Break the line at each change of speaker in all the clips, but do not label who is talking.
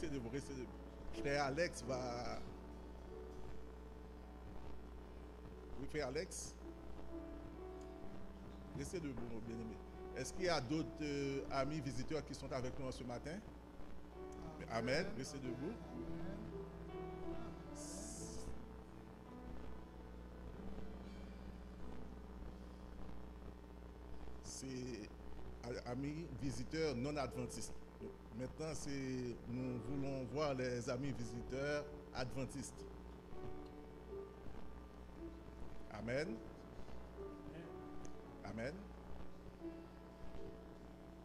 restez debout, restez debout. Frère Alex va... Oui, frère Alex. Restez debout, bien-aimés. Est-ce qu'il y a d'autres amis visiteurs qui sont avec nous ce matin? Amen. Restez debout. C'est amis visiteurs non adventistes. Maintenant, nous voulons voir les amis visiteurs adventistes. Amen. Amen.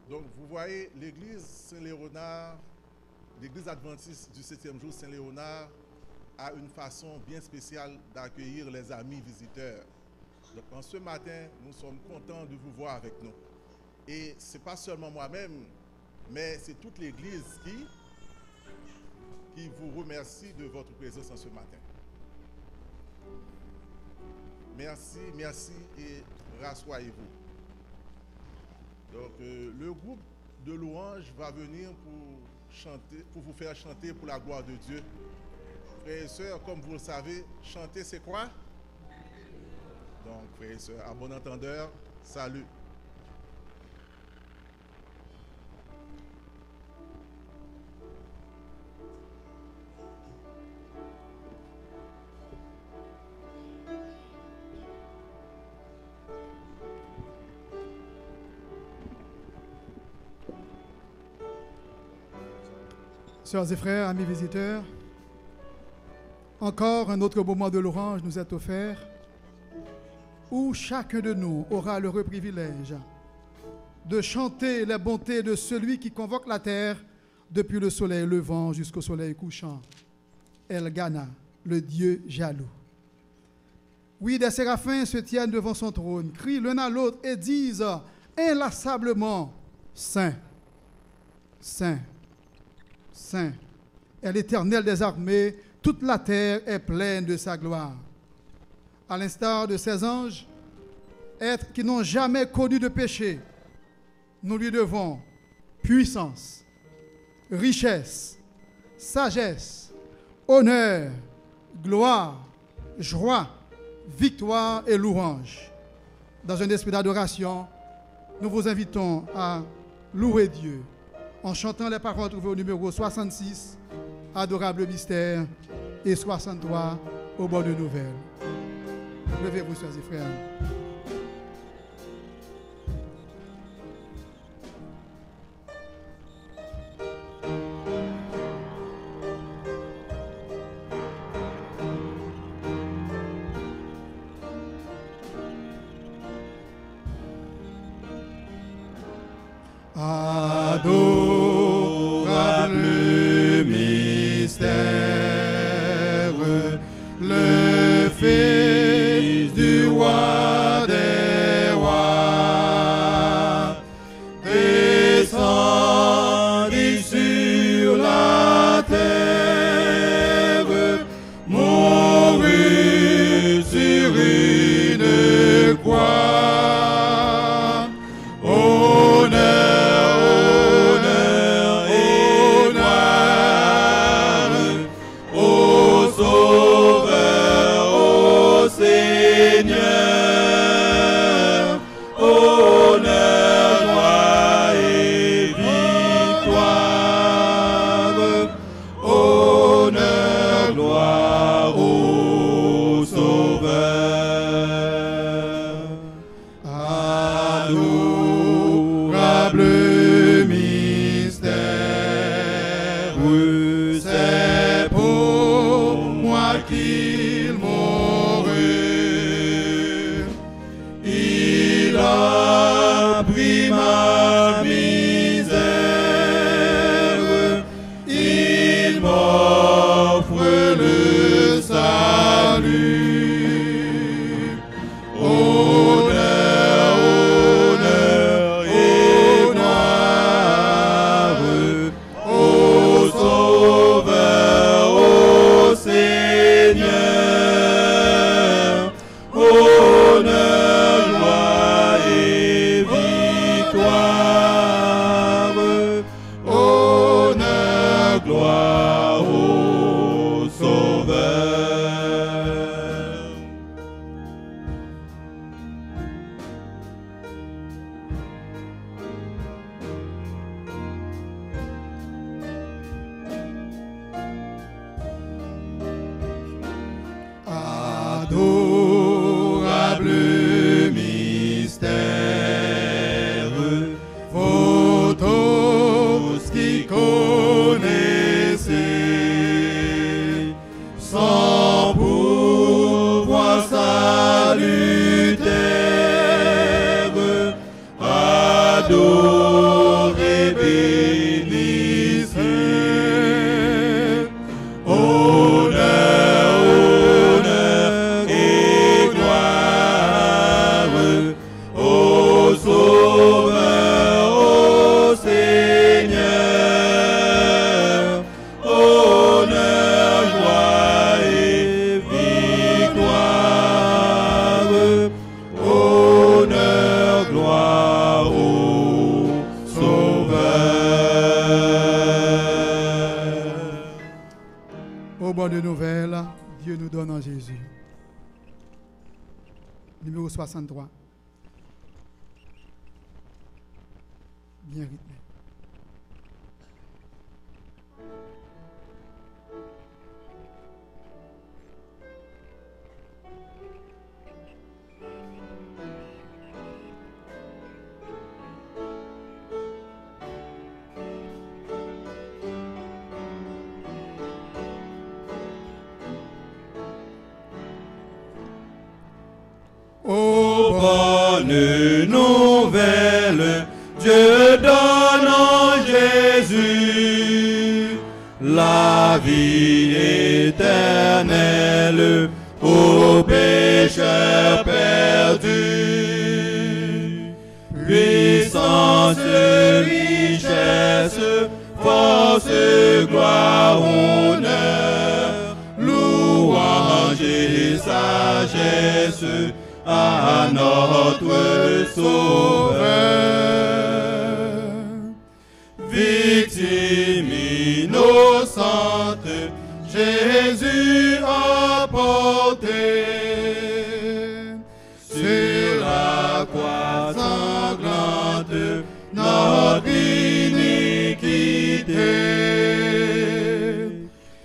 Donc, vous voyez, l'église Saint-Léonard, l'église adventiste du 7e jour Saint-Léonard a une façon bien spéciale d'accueillir les amis visiteurs. Donc, en ce matin, nous sommes contents de vous voir avec nous. Et ce n'est pas seulement moi-même, mais c'est toute l'église qui vous remercie de votre présence en ce matin. Merci, merci et rassoyez-vous. Donc, le groupe de louanges va venir pour chanter, pour vous faire chanter pour la gloire de Dieu. Frères et sœurs, comme vous le savez, chanter c'est quoi? Donc, frères et sœurs, à bon entendeur, salut.
Sœurs et frères, amis visiteurs, encore un autre moment de louange nous est offert où chacun de nous aura l'heureux privilège de chanter les bontés de celui qui convoque la terre depuis le soleil levant jusqu'au soleil couchant, Elgana, le Dieu jaloux. Oui, des séraphins se tiennent devant son trône, crient l'un à l'autre et disent inlassablement, Saint, Saint, Saint est l'Éternel des armées, toute la terre est pleine de sa gloire. À l'instar de ces anges, êtres qui n'ont jamais connu de péché, nous lui devons puissance, richesse, sagesse, honneur, gloire, joie, victoire et louange. Dans un esprit d'adoration, nous vous invitons à louer Dieu en chantant les paroles trouvées au numéro 66, Adorable mystère, et 63, Au bord de nouvelles. Levez-vous, sœurs et frères.
Adorable mystère, le Fils du roi des rois, descendit sur la terre, mourut sur une croix. Seigneur, honneur, gloire et victoire, honneur, gloire au Sauveur. Adorable mystère, c'est pour moi qu'il a pris ma misère, il m'offre le salut. Honneur, honneur et gloire au Sauveur. gloire au Sauveur.
Adorable mystère, vous tous qui connaissez, sans pouvoir salutaire, adorez, bénissez,
bonne nouvelle, Dieu nous donne en Jésus. Numéro 63. Bien rythmé.
Ô bonne nouvelle, Dieu donne en Jésus la vie éternelle aux pécheurs perdus. Puissance, richesse, force, gloire, honneur, louange et sagesse à notre Sauveur. Victime innocente, Jésus a porté sur la croix sanglante notre iniquité.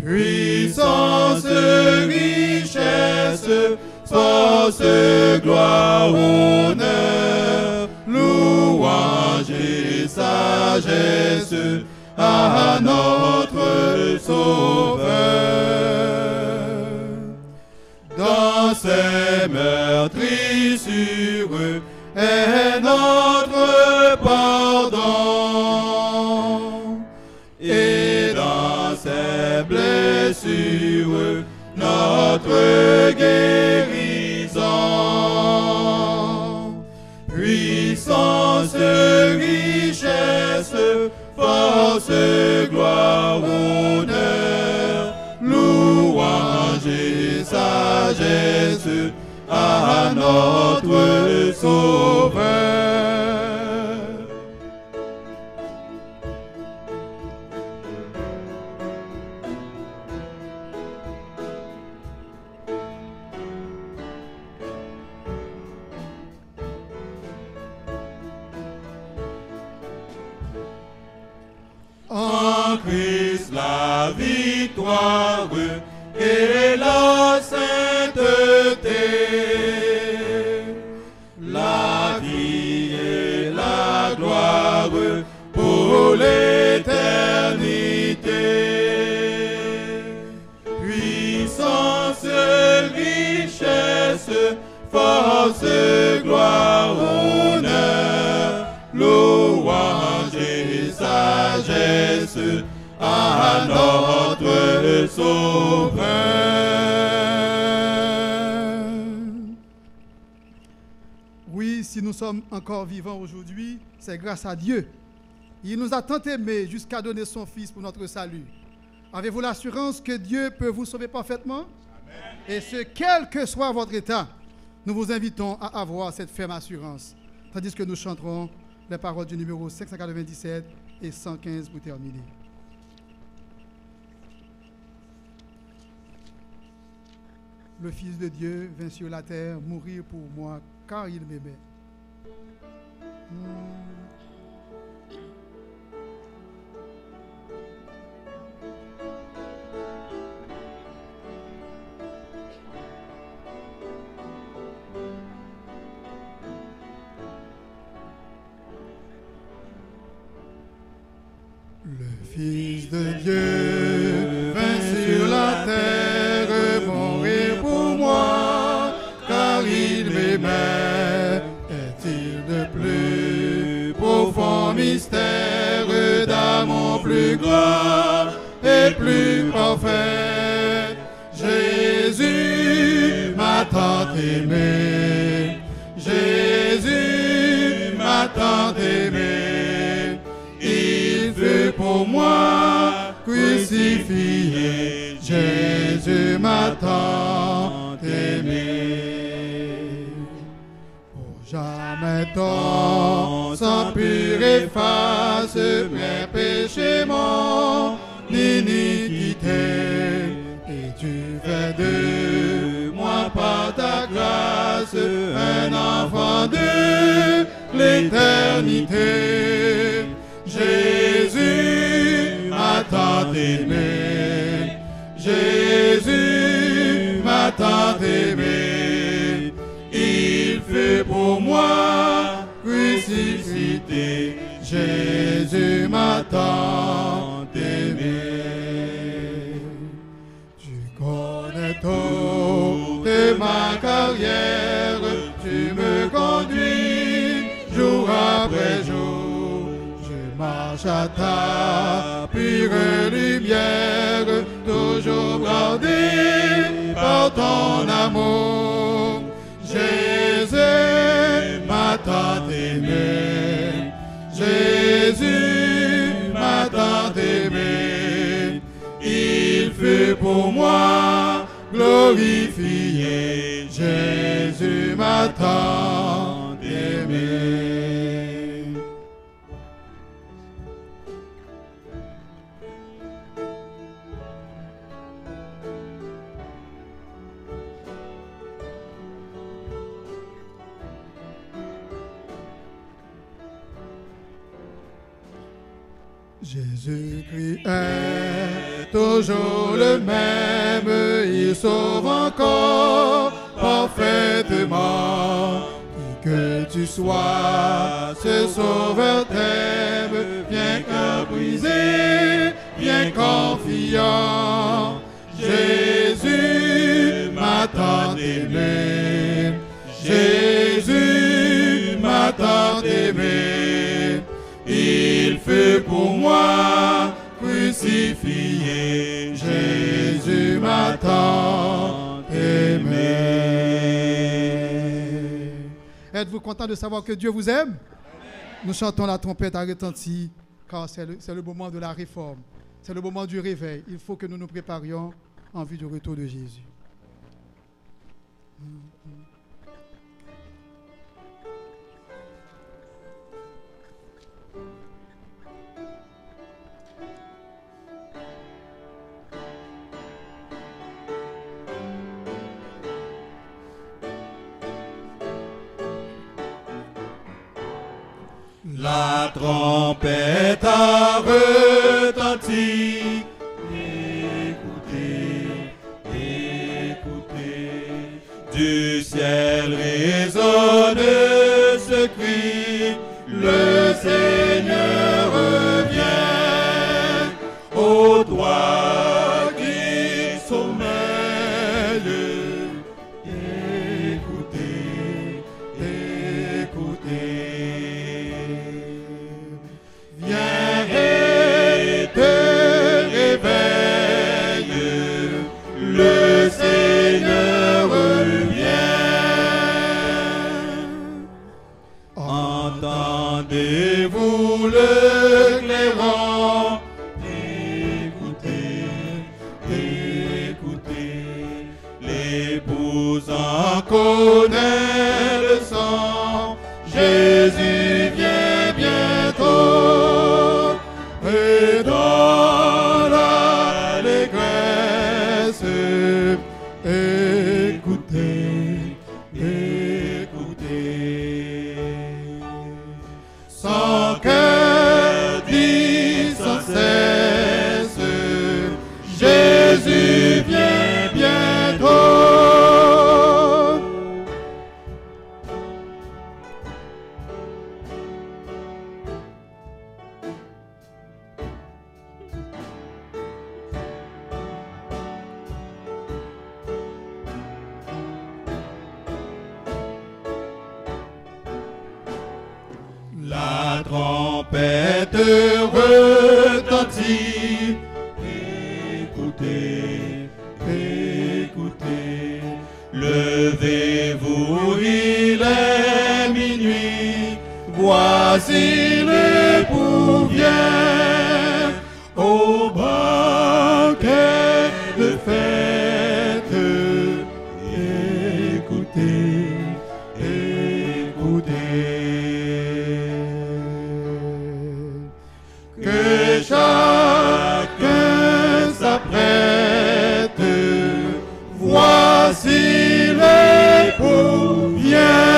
Puissance, richesse, force, gloire, honneur, louange et sagesse à notre Sauveur. Dans ses meurtrissures est notre pardon, et dans ses blessures notre guérison. Puissance, richesse, force, gloire, honneur, louange et sagesse à notre Sauveur. En Christ la victoire et la sainteté, la vie et la gloire pour l'éternité. Puissance, richesse, force, gloire, honneur, louange et sagesse à notre Sauveur.
Oui, si nous sommes encore vivants aujourd'hui, c'est grâce à Dieu. Il nous a tant aimés jusqu'à donner son Fils pour notre salut. Avez-vous l'assurance que Dieu peut vous sauver parfaitement? Amen. Et ce, quel que soit votre état, nous vous invitons à avoir cette ferme assurance. Tandis que nous chanterons les paroles du numéro 597 et 115 pour terminer.
le Fils de Dieu vint sur la terre mourir pour moi, car il m'aimait.
Le Fils de Dieu vint sur la terre mourir pour moi, car il m'aimait. Est-il de plus profond mystère d'amour plus grand et plus parfait? Jésus m'a tant aimé, Jésus m'a tant aimé. Il fut pour moi crucifié, Jésus m'a tant aimé. Pour jamais ton sang pur efface mes péchés, mon iniquité, et tu fais de moi par ta grâce un enfant de l'éternité. Jésus m'a tant aimé, Jésus m'a tant aimé. Il fut pour moi crucifié, Jésus m'a tant aimé. Tu connais toute ma carrière, tu me conduis jour après jour. Marche à ta pure lumière, toujours gardée par ton amour. Jésus m'a tant aimé, Jésus m'a tant aimé. Il fut pour moi glorifié, Jésus m'a tant aimé. Jésus-Christ est toujours le même, il sauve encore parfaitement. Qui que tu sois, ce sauveur t'aime, bien que brisé, bien confiant. Jésus m'a tant aimé, Jésus m'a tant aimé. Il fut pour moi crucifié, Jésus m'a tant aimé.
Êtes-vous content de savoir que Dieu vous aime? Nous chantons la trompette à retentir, car c'est le moment de la réforme, c'est le moment du réveil. Il faut que nous nous préparions en vue du retour de Jésus.
La trompette a retenti. Écoutez, écoutez. Du ciel résonne ce cri. Le Seigneur revient. Ô toi qui sommeilles. Écoutez, écoutez. Viens et te réveille, le Seigneur revient. Entendez-vous le clairon? Écoutez, la trompette retentit. Écoutez, écoutez, levez-vous, il est minuit, voici l'époux vient au banquet de fête. Écoutez, écoutez, que chacun s'apprête, voici l'époux vient.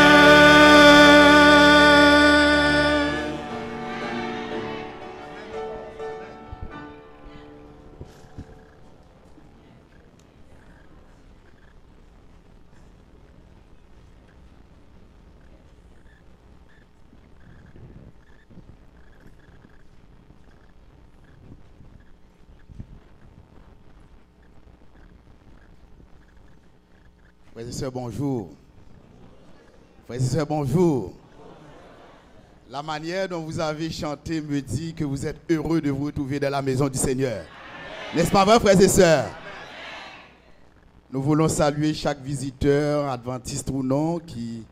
Frères et sœurs, bonjour. Frères et sœurs, bonjour. La manière dont vous avez chanté me dit que vous êtes heureux de vous retrouver dans la maison du Seigneur. N'est-ce pas vrai, frères et sœurs? Nous voulons saluer chaque visiteur, adventiste ou non, qui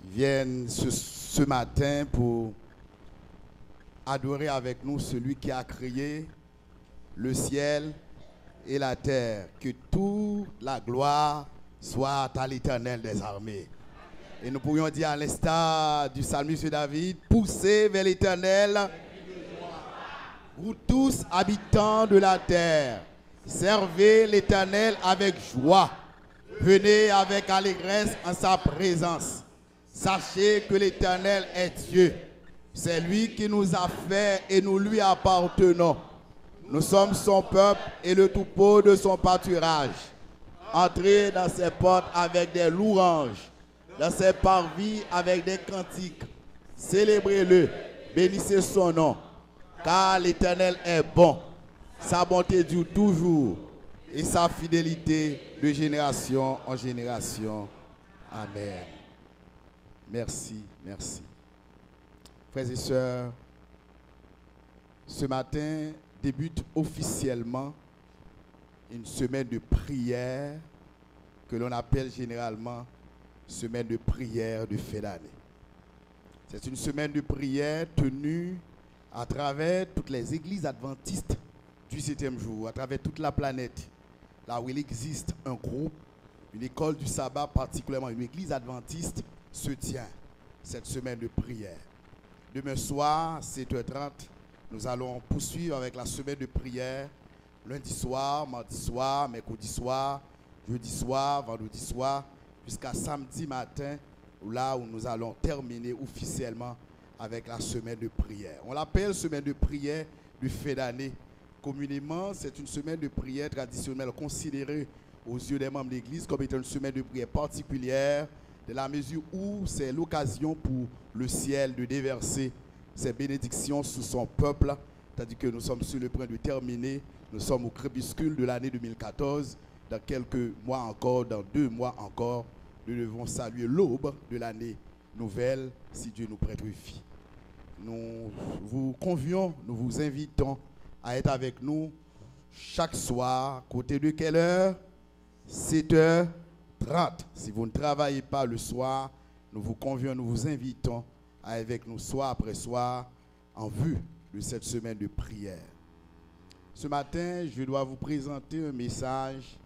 viennent ce matin pour adorer avec nous celui qui a créé le ciel et la terre. Que toute la gloire soit à l'Éternel des armées. Et nous pourrions dire à l'instar du psalmiste David, poussez vers l'Éternel, vous tous habitants de la terre, servez l'Éternel avec joie, venez avec allégresse en sa présence. Sachez que l'Éternel est Dieu, c'est lui qui nous a fait et nous lui appartenons. Nous sommes son peuple et le troupeau de son pâturage. Entrez dans ses portes avec des louanges, dans ses parvis avec des cantiques. Célébrez-le, bénissez son nom, car l'Éternel est bon. Sa bonté dure toujours et sa fidélité de génération en génération. Amen. Merci, merci. Frères et sœurs, ce matin débute officiellement une semaine de prière que l'on appelle généralement semaine de prière de fin d'année. C'est une semaine de prière tenue à travers toutes les églises adventistes du 7e jour, à travers toute la planète, là où il existe un groupe, une école du sabbat, particulièrement une église adventiste, se tient cette semaine de prière. Demain soir, 7h30, nous allons poursuivre avec la semaine de prière, lundi soir, mardi soir, mercredi soir, jeudi soir, vendredi soir, jusqu'à samedi matin, là où nous allons terminer officiellement avec la semaine de prière. On l'appelle semaine de prière de fin d'année. Communément, c'est une semaine de prière traditionnelle considérée aux yeux des membres de l'Église comme étant une semaine de prière particulière, de la mesure où c'est l'occasion pour le ciel de déverser ses bénédictions sur son peuple, c'est-à-dire que nous sommes sur le point de terminer, nous sommes au crépuscule de l'année 2014, dans quelques mois encore, dans 2 mois encore, nous devons saluer l'aube de l'année nouvelle, si Dieu nous prête vie. Nous vous convions, nous vous invitons à être avec nous chaque soir, côté de quelle heure? 7h30. Si vous ne travaillez pas le soir, nous vous convions, nous vous invitons à être avec nous soir après soir en vue de cette semaine de prière. Ce matin, je dois vous présenter un message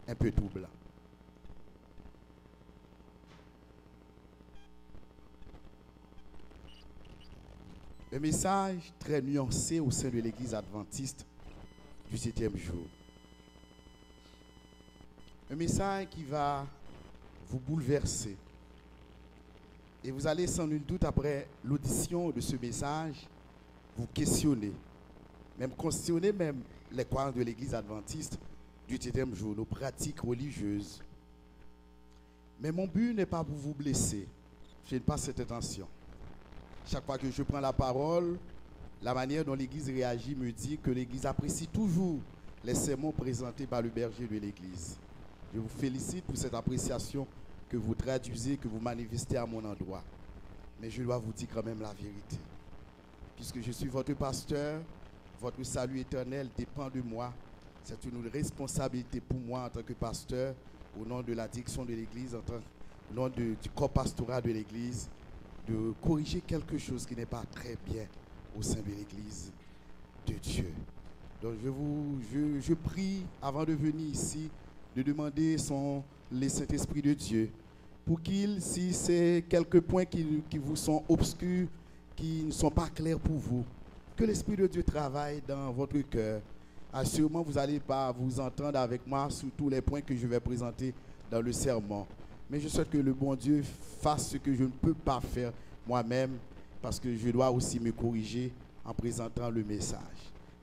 un peu troublant. Un message très nuancé au sein de l'Église adventiste du 7e jour. Un message qui va vous bouleverser. Et vous allez sans nul doute, après l'audition de ce message, vous questionner. Même questionner même les croyants de l'Église adventiste du 7e jour, nos pratiques religieuses. Mais mon but n'est pas pour vous blesser. Je n'ai pas cette intention. Chaque fois que je prends la parole, la manière dont l'Église réagit me dit que l'Église apprécie toujours les sermons présentés par le berger de l'Église. Je vous félicite pour cette appréciation que vous traduisez, que vous manifestez à mon endroit. mais je dois vous dire quand même la vérité. Puisque je suis votre pasteur, votre salut éternel dépend de moi. C'est une responsabilité pour moi en tant que pasteur, au nom de la direction de l'Église, au nom du corps pastoral de l'Église, de corriger quelque chose qui n'est pas très bien au sein de l'Église de Dieu. Donc je prie, avant de venir ici, de demander le Saint-Esprit de Dieu pour qu'il, si c'est quelques points qui vous sont obscurs, qui ne sont pas clairs pour vous, que l'Esprit de Dieu travaille dans votre cœur. Assurément, vous n'allez pas vous entendre avec moi sur tous les points que je vais présenter dans le sermon. Mais je souhaite que le bon Dieu fasse ce que je ne peux pas faire moi-même, parce que je dois aussi me corriger en présentant le message.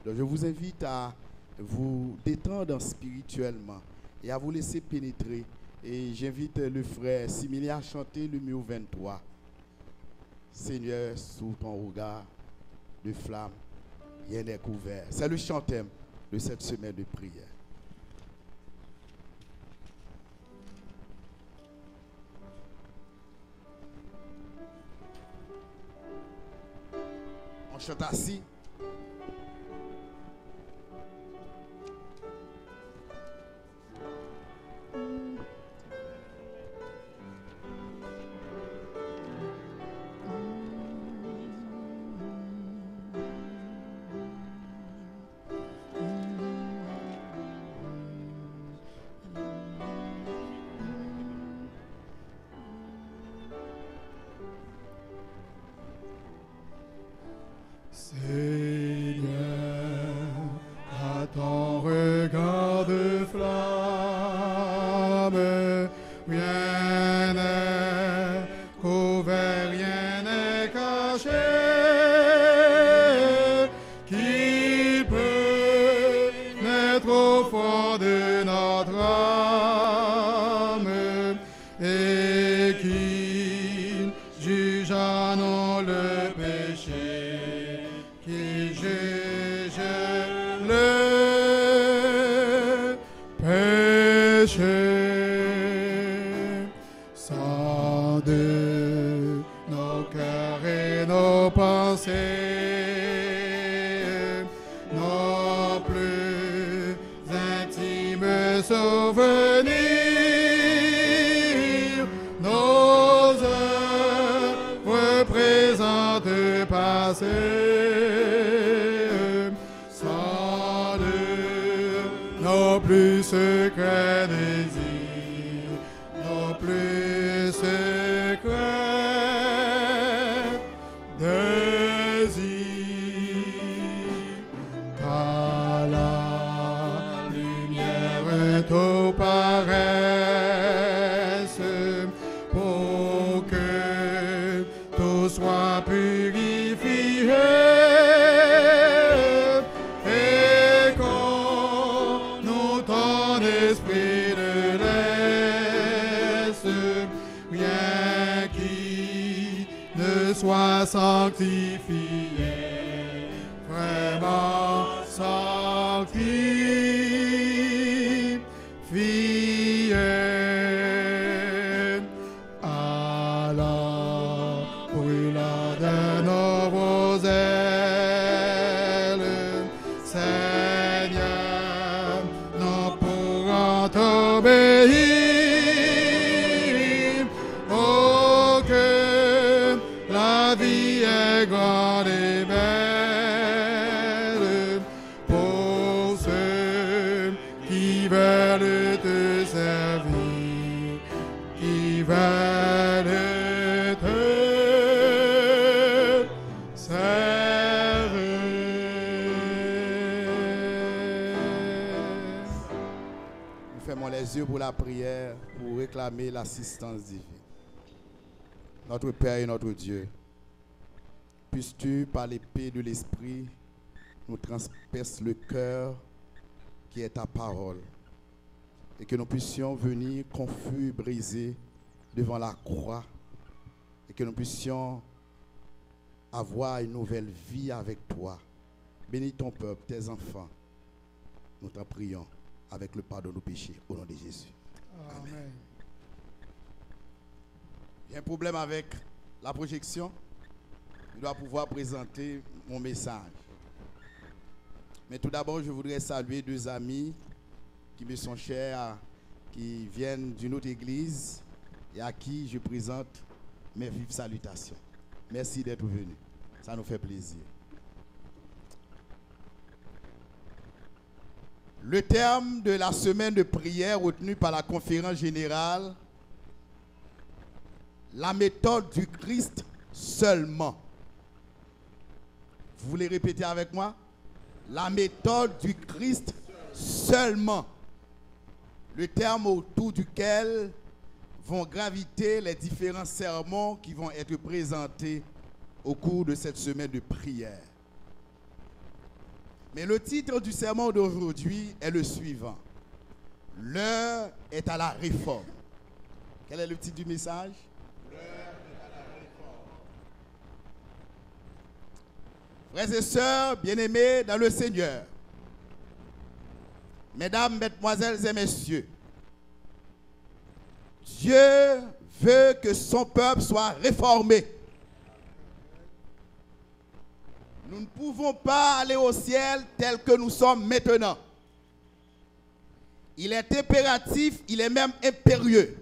Donc je vous invite à vous détendre spirituellement et à vous laisser pénétrer. Et j'invite le frère Similia à chanter le numéro 23. Seigneur, sous ton regard de flamme, rien n'est couvert. C'est le chant thème de cette semaine de prière. On chante assis. Pour la prière, pour réclamer l'assistance divine. Notre Père et notre Dieu, puisses-tu, par l'épée de l'Esprit, nous transpercer le cœur qui est ta parole, et que nous puissions venir confus, brisés devant la croix, et que nous puissions avoir une nouvelle vie avec toi. Bénis ton peuple, tes enfants. Nous t'en prions avec le pardon de nos péchés, au nom de Jésus. Amen. J'ai un problème avec la projection, je dois pouvoir présenter mon message. Mais tout d'abord, je voudrais saluer deux amis qui me sont chers, qui viennent d'une autre église et à qui je présente mes vives salutations. Merci d'être venus. Ça nous fait plaisir. Le terme de la semaine de prière retenue par la conférence générale, la méthode du Christ seulement. Vous voulez répéter avec moi? La méthode du Christ seulement. Le terme autour duquel vont graviter les différents sermons qui vont être présentés au cours de cette semaine de prière. Mais le titre du sermon d'aujourd'hui est le suivant. L'heure est à la réforme. Quel est le titre du message? L'heure est à la réforme. Frères et sœurs, bien-aimés dans le Seigneur, mesdames, mesdemoiselles et messieurs, Dieu veut que son peuple soit réformé. Nous ne pouvons pas aller au ciel tel que nous sommes maintenant. Il est impératif, il est même impérieux.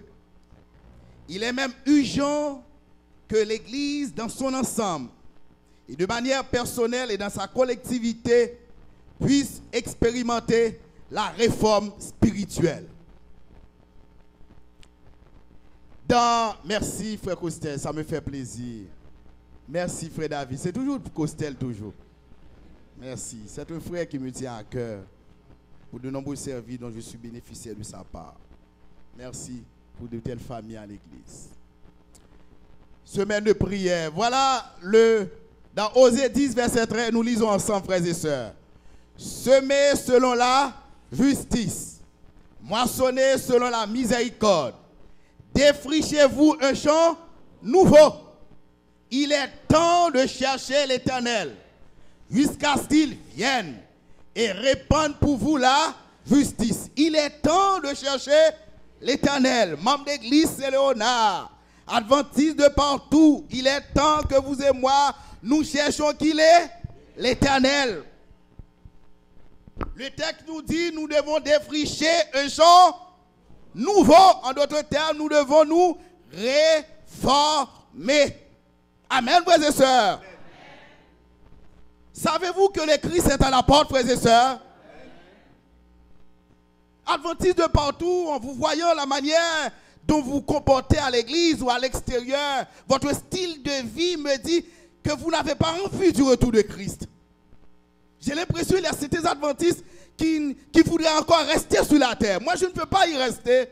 Il est même urgent que l'Église dans son ensemble et de manière personnelle et dans sa collectivité puisse expérimenter la réforme spirituelle. Merci frère Costel, ça me fait plaisir. Merci frère David, c'est toujours Costel toujours. Merci, c'est un frère qui me tient à cœur pour de nombreux services dont je suis bénéficiaire de sa part. Merci pour de telles familles à l'église. Semaine de prière, voilà dans Osée 10 verset 13, nous lisons ensemble frères et sœurs. Semez selon la justice, moissonnez selon la miséricorde, défrichez-vous un champ nouveau. Il est temps de chercher l'Éternel jusqu'à ce qu'il vienne et répande pour vous la justice. Il est temps de chercher l'Éternel. Membre d'église Saint-Léonard, adventiste de partout, il est temps que vous et moi, nous cherchions qu'il est l'Éternel. Le texte nous dit, nous devons défricher un champ nouveau. En d'autres termes, nous devons nous réformer. Amen, frères et sœurs. Savez-vous que le Christ est à la porte, frères et sœurs? Adventistes de partout, en vous voyant la manière dont vous vous comportez à l'église ou à l'extérieur, votre style de vie me dit que vous n'avez pas envie du retour de Christ. J'ai l'impression qu'il y a certains adventistes qui voudraient encore rester sur la terre. Moi, je ne peux pas y rester.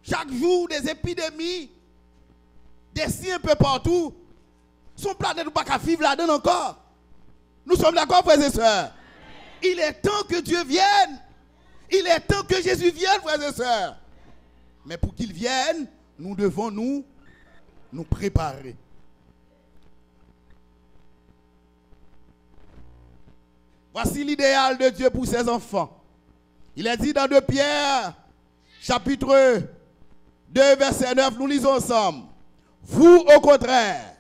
Chaque jour, des épidémies, des signes un peu partout. Son planète ne peut pas vivre là-dedans encore. Nous sommes d'accord, frères et sœurs? Il est temps que Dieu vienne. Il est temps que Jésus vienne, frères et sœurs. Mais pour qu'il vienne, nous devons nous préparer. Voici l'idéal de Dieu pour ses enfants. Il est dit dans 2 Pierre, chapitre 2, verset 9, nous lisons ensemble. Vous, au contraire,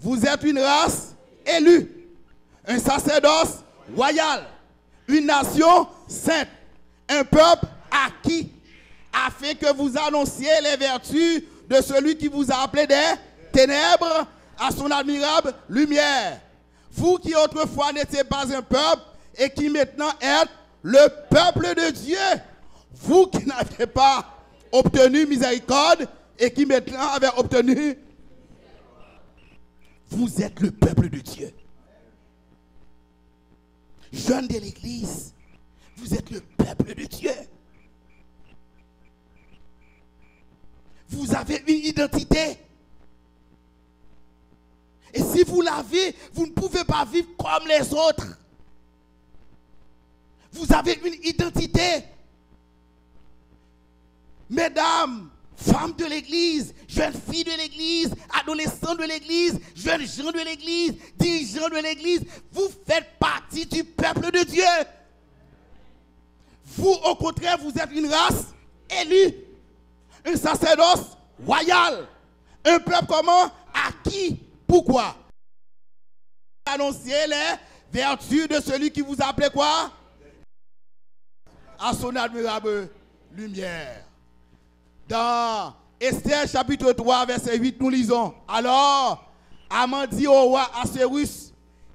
vous êtes une race élue, un sacerdoce royal, une nation sainte, un peuple acquis, afin que vous annonciez les vertus de celui qui vous a appelé des ténèbres à son admirable lumière. Vous qui autrefois n'étiez pas un peuple et qui maintenant êtes le peuple de Dieu. Vous qui n'avez pas obtenu miséricorde et qui maintenant avez obtenu. Vous êtes le peuple de Dieu. Jeunes de l'église, vous êtes le peuple de Dieu. Vous avez une identité. Et si vous l'avez, vous ne pouvez pas vivre comme les autres. Vous avez une identité. Mesdames, femmes de l'église, jeunes filles de l'église, adolescents de l'église, jeunes gens de l'église, dirigeants de l'église, vous faites partie du peuple de Dieu. Vous, au contraire, vous êtes une race élue, un sacerdoce royal, Un peuple comment? À qui? Pourquoi? Annoncez les vertus de celui qui vous a appelé quoi? À son admirable lumière. Dans Esther chapitre 3 verset 8 nous lisons. Alors Aman dit au roi Assuérus,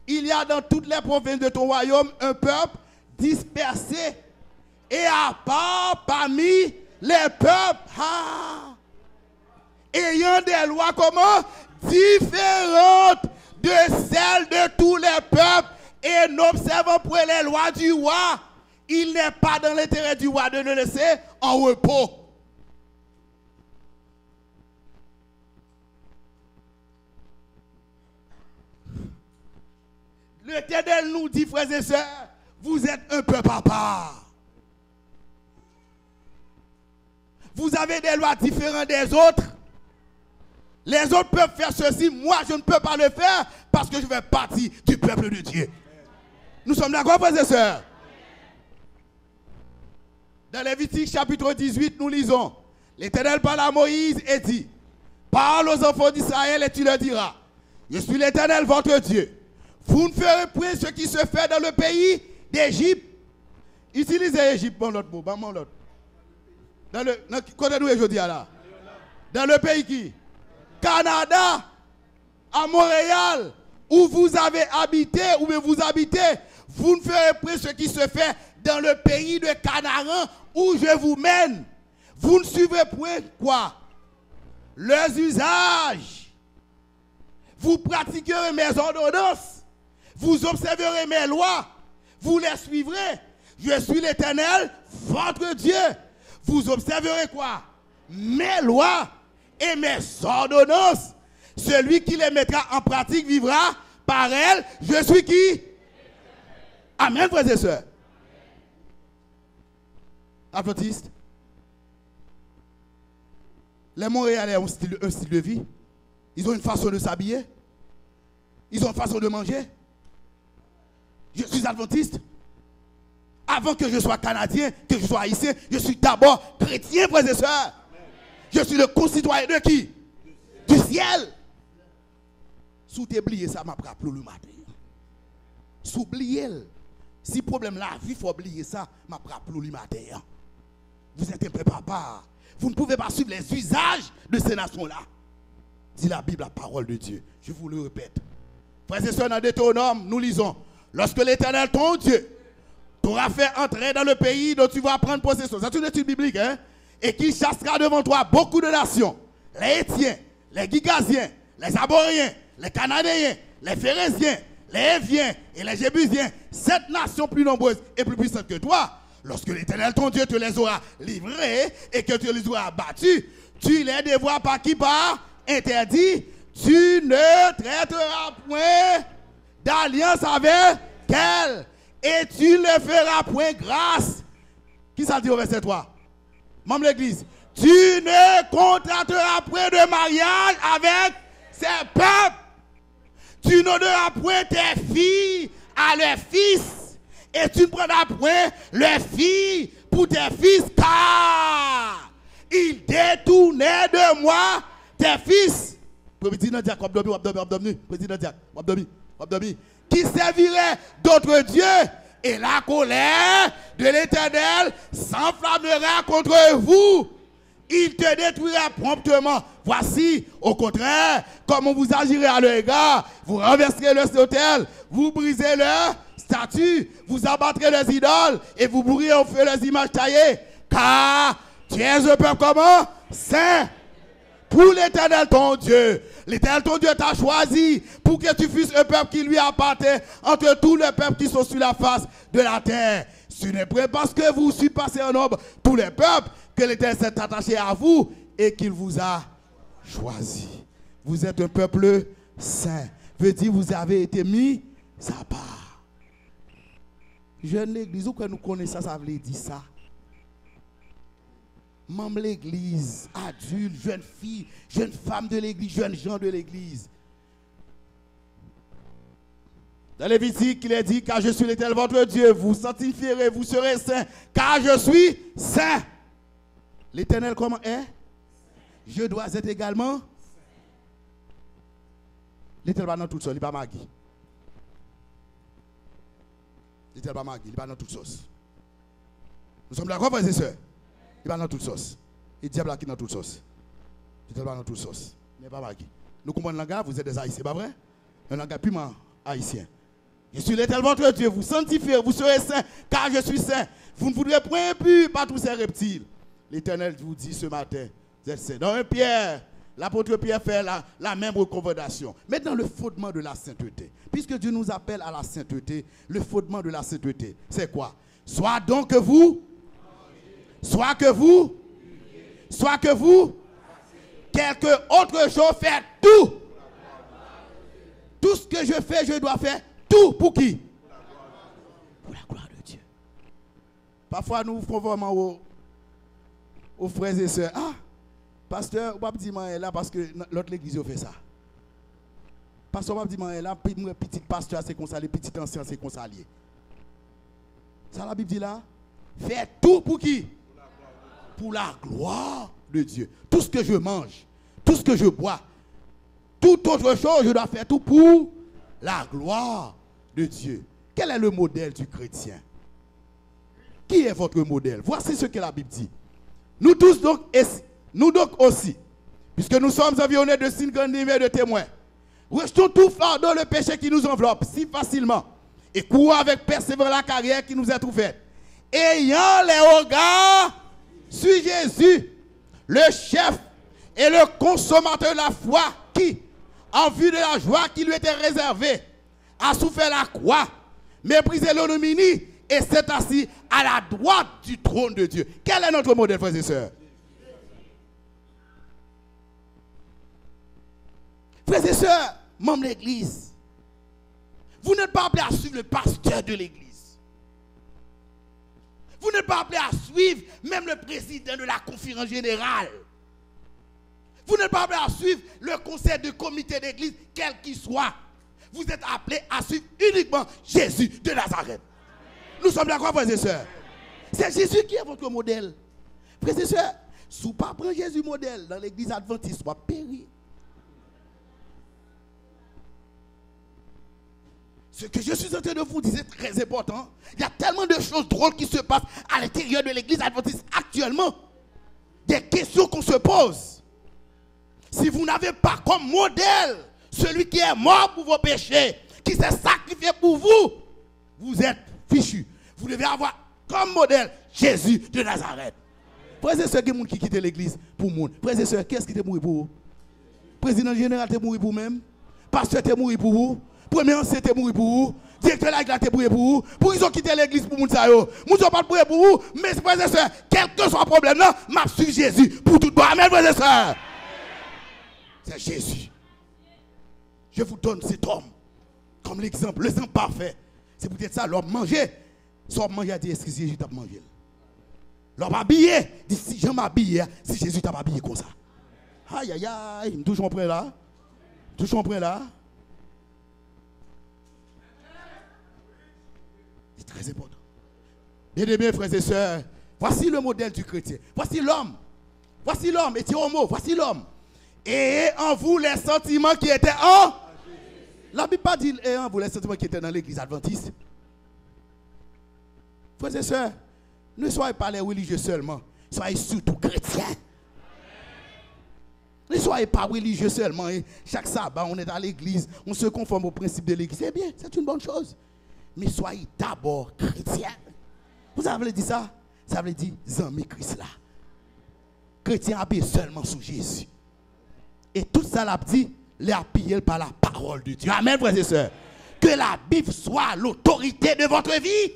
il y a dans toutes les provinces de ton royaume un peuple dispersé et à part parmi les peuples ayant des lois comment? Différentes de celles de tous les peuples et n'observant point les lois du roi. Il n'est pas dans l'intérêt du roi de le laisser en repos. L'Éternel nous dit, frères et sœurs, vous êtes un peuple à part. Vous avez des lois différentes des autres. Les autres peuvent faire ceci, moi je ne peux pas le faire parce que je fais partie du peuple de Dieu. Nous sommes d'accord, frères et sœurs? Dans Lévitique chapitre 18, nous lisons, l'Éternel parle à Moïse et dit, parle aux enfants d'Israël et tu leur diras, je suis l'Éternel votre Dieu. Vous ne ferez point ce qui se fait dans le pays d'Égypte. Utilisez Égypte, bon l'autre mot, bon l'autre. Dans le côté d'où je dis là. Dans le pays qui? Canada, à Montréal, où vous avez habité, où vous habitez, vous ne ferez point ce qui se fait dans le pays de Canaan où je vous mène. Vous ne suivrez point quoi? Leurs usages. Vous pratiquerez mes ordonnances. Vous observerez mes lois. Vous les suivrez. Je suis l'Éternel, votre Dieu. Vous observerez quoi? Mes lois et mes ordonnances. Celui qui les mettra en pratique vivra par elles. Je suis qui? Amen, frères et sœurs. Adventistes. Les Montréalais ont un style de vie. Ils ont une façon de s'habiller. Ils ont une façon de manger. Je suis adventiste. Avant que je sois canadien, que je sois haïtien, je suis d'abord chrétien, frères et sœurs. Je suis le concitoyen de qui? Du ciel. Si tu oublies ça, m'a rappelé le matin. Si tu oublies, si problème la vie, il faut oublier ça, m'a rappelé le matin. Vous êtes un peu papa. Vous ne pouvez pas suivre les usages de ces nations-là. Dit la Bible, la parole de Dieu. Je vous le répète. Frères et sœurs, dans Deutéronome, nous lisons. Lorsque l'Éternel, ton Dieu, t'aura fait entrer dans le pays dont tu vas prendre possession. C'est une étude biblique, hein? Et qu'il chassera devant toi beaucoup de nations. Les Hétiens, les Gigaziens, les Aboriens, les Canadiens, les Phérésiens, les Éviens et les Jébusiens. 7 nations plus nombreuses et plus puissantes que toi. Lorsque l'Éternel, ton Dieu, te les aura livrés et que tu les auras battus, tu les dévoies par qui? Par interdit. Tu ne traiteras point d'alliance avec elle et tu ne feras point grâce. Qui ça dit au verset 3? Membre de l'église. Tu ne contracteras point de mariage avec ces peuples. Tu ne donneras point tes filles à leurs fils et tu ne prendras point leurs filles pour tes fils car ils détournaient de moi tes fils. Président Diak, qui servirait d'autres dieux et la colère de l'Éternel s'enflammera contre vous. Il te détruira promptement. Voici, au contraire, comment vous agirez à leur égard. Vous renverserez leurs autels, vous briserez leurs statues, vous abattrez leurs idoles et vous brûlerez au feu leurs images taillées. Car tu es un peuple comment? Saint. Pour l'Éternel ton Dieu. L'Éternel ton Dieu t'a choisi pour que tu fusses un peuple qui lui appartient entre tous les peuples qui sont sur la face de la terre. Ce n'est pas parce que vous surpassez en nombre tous les peuples que l'Éternel s'est attaché à vous et qu'il vous a choisi. Vous êtes un peuple saint. Veut dire vous avez été mis à part. Jeune l'église, où que nous connaissons ça veut dire ça. Membre de l'église, adulte, jeune fille, jeune femme de l'église, jeune gens de l'église. Dans Lévitique, il est dit, car je suis l'Éternel votre Dieu, vous sanctifierez, vous serez saints, car je suis saint. L'Éternel comment est? Je dois être également. Il était pas dans toute sauce, il n'est pas magui. Il n'était pas magui, il n'est pas dans toute sauce. Nous sommes d'accord, frères et sœurs? Il n'est pas dans toute sauce. Et diable qui est dans toute sauce. Il n'était pas dans toute sauce. Il n'est pas magui. Nous comprenons le langage, vous êtes des haïtiens, pas vrai? Un langage purement haïtien. Je suis l'éternel votre Dieu, vous sanctifiez, vous serez saints, car je suis saint. Vous ne voudrez point impur par tous ces reptiles. L'Éternel vous dit ce matin, vous êtes saints. Dans 1 Pierre, l'apôtre Pierre fait la même recommandation. Maintenant, le fondement de la sainteté. Puisque Dieu nous appelle à la sainteté, le fondement de la sainteté, c'est quoi? Soit que vous, quelque autre chose, faites tout. Tout ce que je fais, je dois faire tout pour qui? Pour la gloire de Dieu. Parfois, nous conformons aux frères et sœurs. Ah, pasteur, on va dire là parce que l'autre église a fait ça. Pasteur, on va dire là, petit pasteur, c'est comme ça, les petits anciens, c'est comme ça. Ça, la Bible dit là. Faites tout pour qui? Pour la gloire de Dieu. Tout ce que je mange, tout ce que je bois, toute autre chose, je dois faire tout pour la gloire de Dieu. Quel est le modèle du chrétien? Qui est votre modèle? Voici ce que la Bible dit. Nous tous donc aussi, puisque nous sommes environnés de signes grands et de témoins, rejetons tout fardeau le péché qui nous enveloppe si facilement et courons avec persévérance la carrière qui nous est ouverte. Ayant les regards sur Jésus, le chef et le consommateur de la foi qui, en vue de la joie qui lui était réservée, a souffert la croix, méprisé l'ignominie et s'est assis à la droite du trône de Dieu. Quel est notre modèle, frères et sœurs? Frères et sœurs, membres de l'église, vous n'êtes pas appelés à suivre le pasteur de l'église. Vous n'êtes pas appelés à suivre même le président de la conférence générale. Vous n'êtes pas appelés à suivre le conseil du comité d'église, quel qu'il soit. Vous êtes appelés à suivre uniquement Jésus de Nazareth. Nous sommes d'accord, frères et sœurs? C'est Jésus qui est votre modèle. Frères et sœurs, si vous ne prenez pas Jésus modèle dans l'église adventiste, vous périr. Ce que je suis en train de vous dire est très important. Il y a tellement de choses drôles qui se passent à l'intérieur de l'église adventiste actuellement. Des questions qu'on se pose. Si vous n'avez pas comme modèle celui qui est mort pour vos péchés, qui s'est sacrifié pour vous, vous êtes fichu. Vous devez avoir comme modèle Jésus de Nazareth. Frères et sœurs, qui quitte l'église pour monde. Frères et sœurs, qu'est-ce qui est mort pour vous? Président général est mort pour vous-même. Pasteur est mort pour vous. Premier ancien était mort pour vous. Directeur de l'église était mort pour vous. Pour ils ont quitté l'église pour moun sa yo. Moun sont pas mort pour vous. Mais frères et sœurs, quel que soit le problème là, m'a suivi Jésus pour tout bon. Amen, frères et sœurs. C'est Jésus. Je vous donne cet homme comme l'exemple parfait. C'est peut-être ça, l'homme manger. Son manger a dit, est-ce que Jésus t'a mangé? L'homme habillé, dit, si je m'habille, si Jésus t'a habillé comme ça. Aïe, aïe, aïe, me touche mon prêt là. Touche mon prêt là. C'est très important. Bien, frères et sœurs, voici le modèle du chrétien. Voici l'homme. Voici l'homme, et homo, voici l'homme. Et en vous les sentiments qui étaient en... La Bible pas dit et en vous les sentiments qui étaient dans l'église adventiste. Frères et sœurs, ne soyez pas les religieux seulement, soyez surtout chrétiens. Ne soyez pas religieux seulement. Et chaque sabbat, on est à l'église, on se conforme au principe de l'église. C'est bien, c'est une bonne chose. Mais soyez d'abord chrétiens. Vous avez dit ça? Ça veut dire Zami Christ là. Chrétien appuyé seulement sous Jésus. Et tout ça l'a dit, les appuyé par la parole de Dieu. Amen, frères et sœurs. Que la Bible soit l'autorité de votre vie.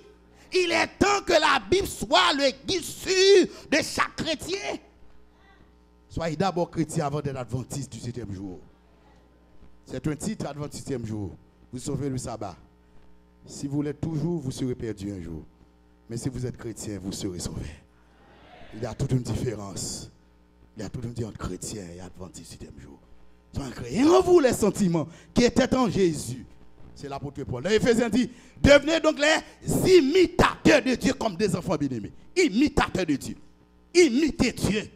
Il est temps que la Bible soit le guide sûr de chaque chrétien. Soyez d'abord chrétien avant d'être adventiste du 7e jour. C'est un titre, adventiste 7e jour. Vous sauvez le sabbat. Si vous l'êtes toujours, vous serez perdu un jour. Mais si vous êtes chrétien, vous serez sauvé. Il y a toute une différence. Il y a toute une différence entre chrétien et adventiste 7e jour. Soyez chrétiens. Et en vous les sentiments qui étaient en Jésus. C'est l'apôtre Paul. Dans Éphésiens dit, devenez donc les imitateurs de Dieu comme des enfants bien-aimés. Imitateurs de Dieu. Imitez Dieu.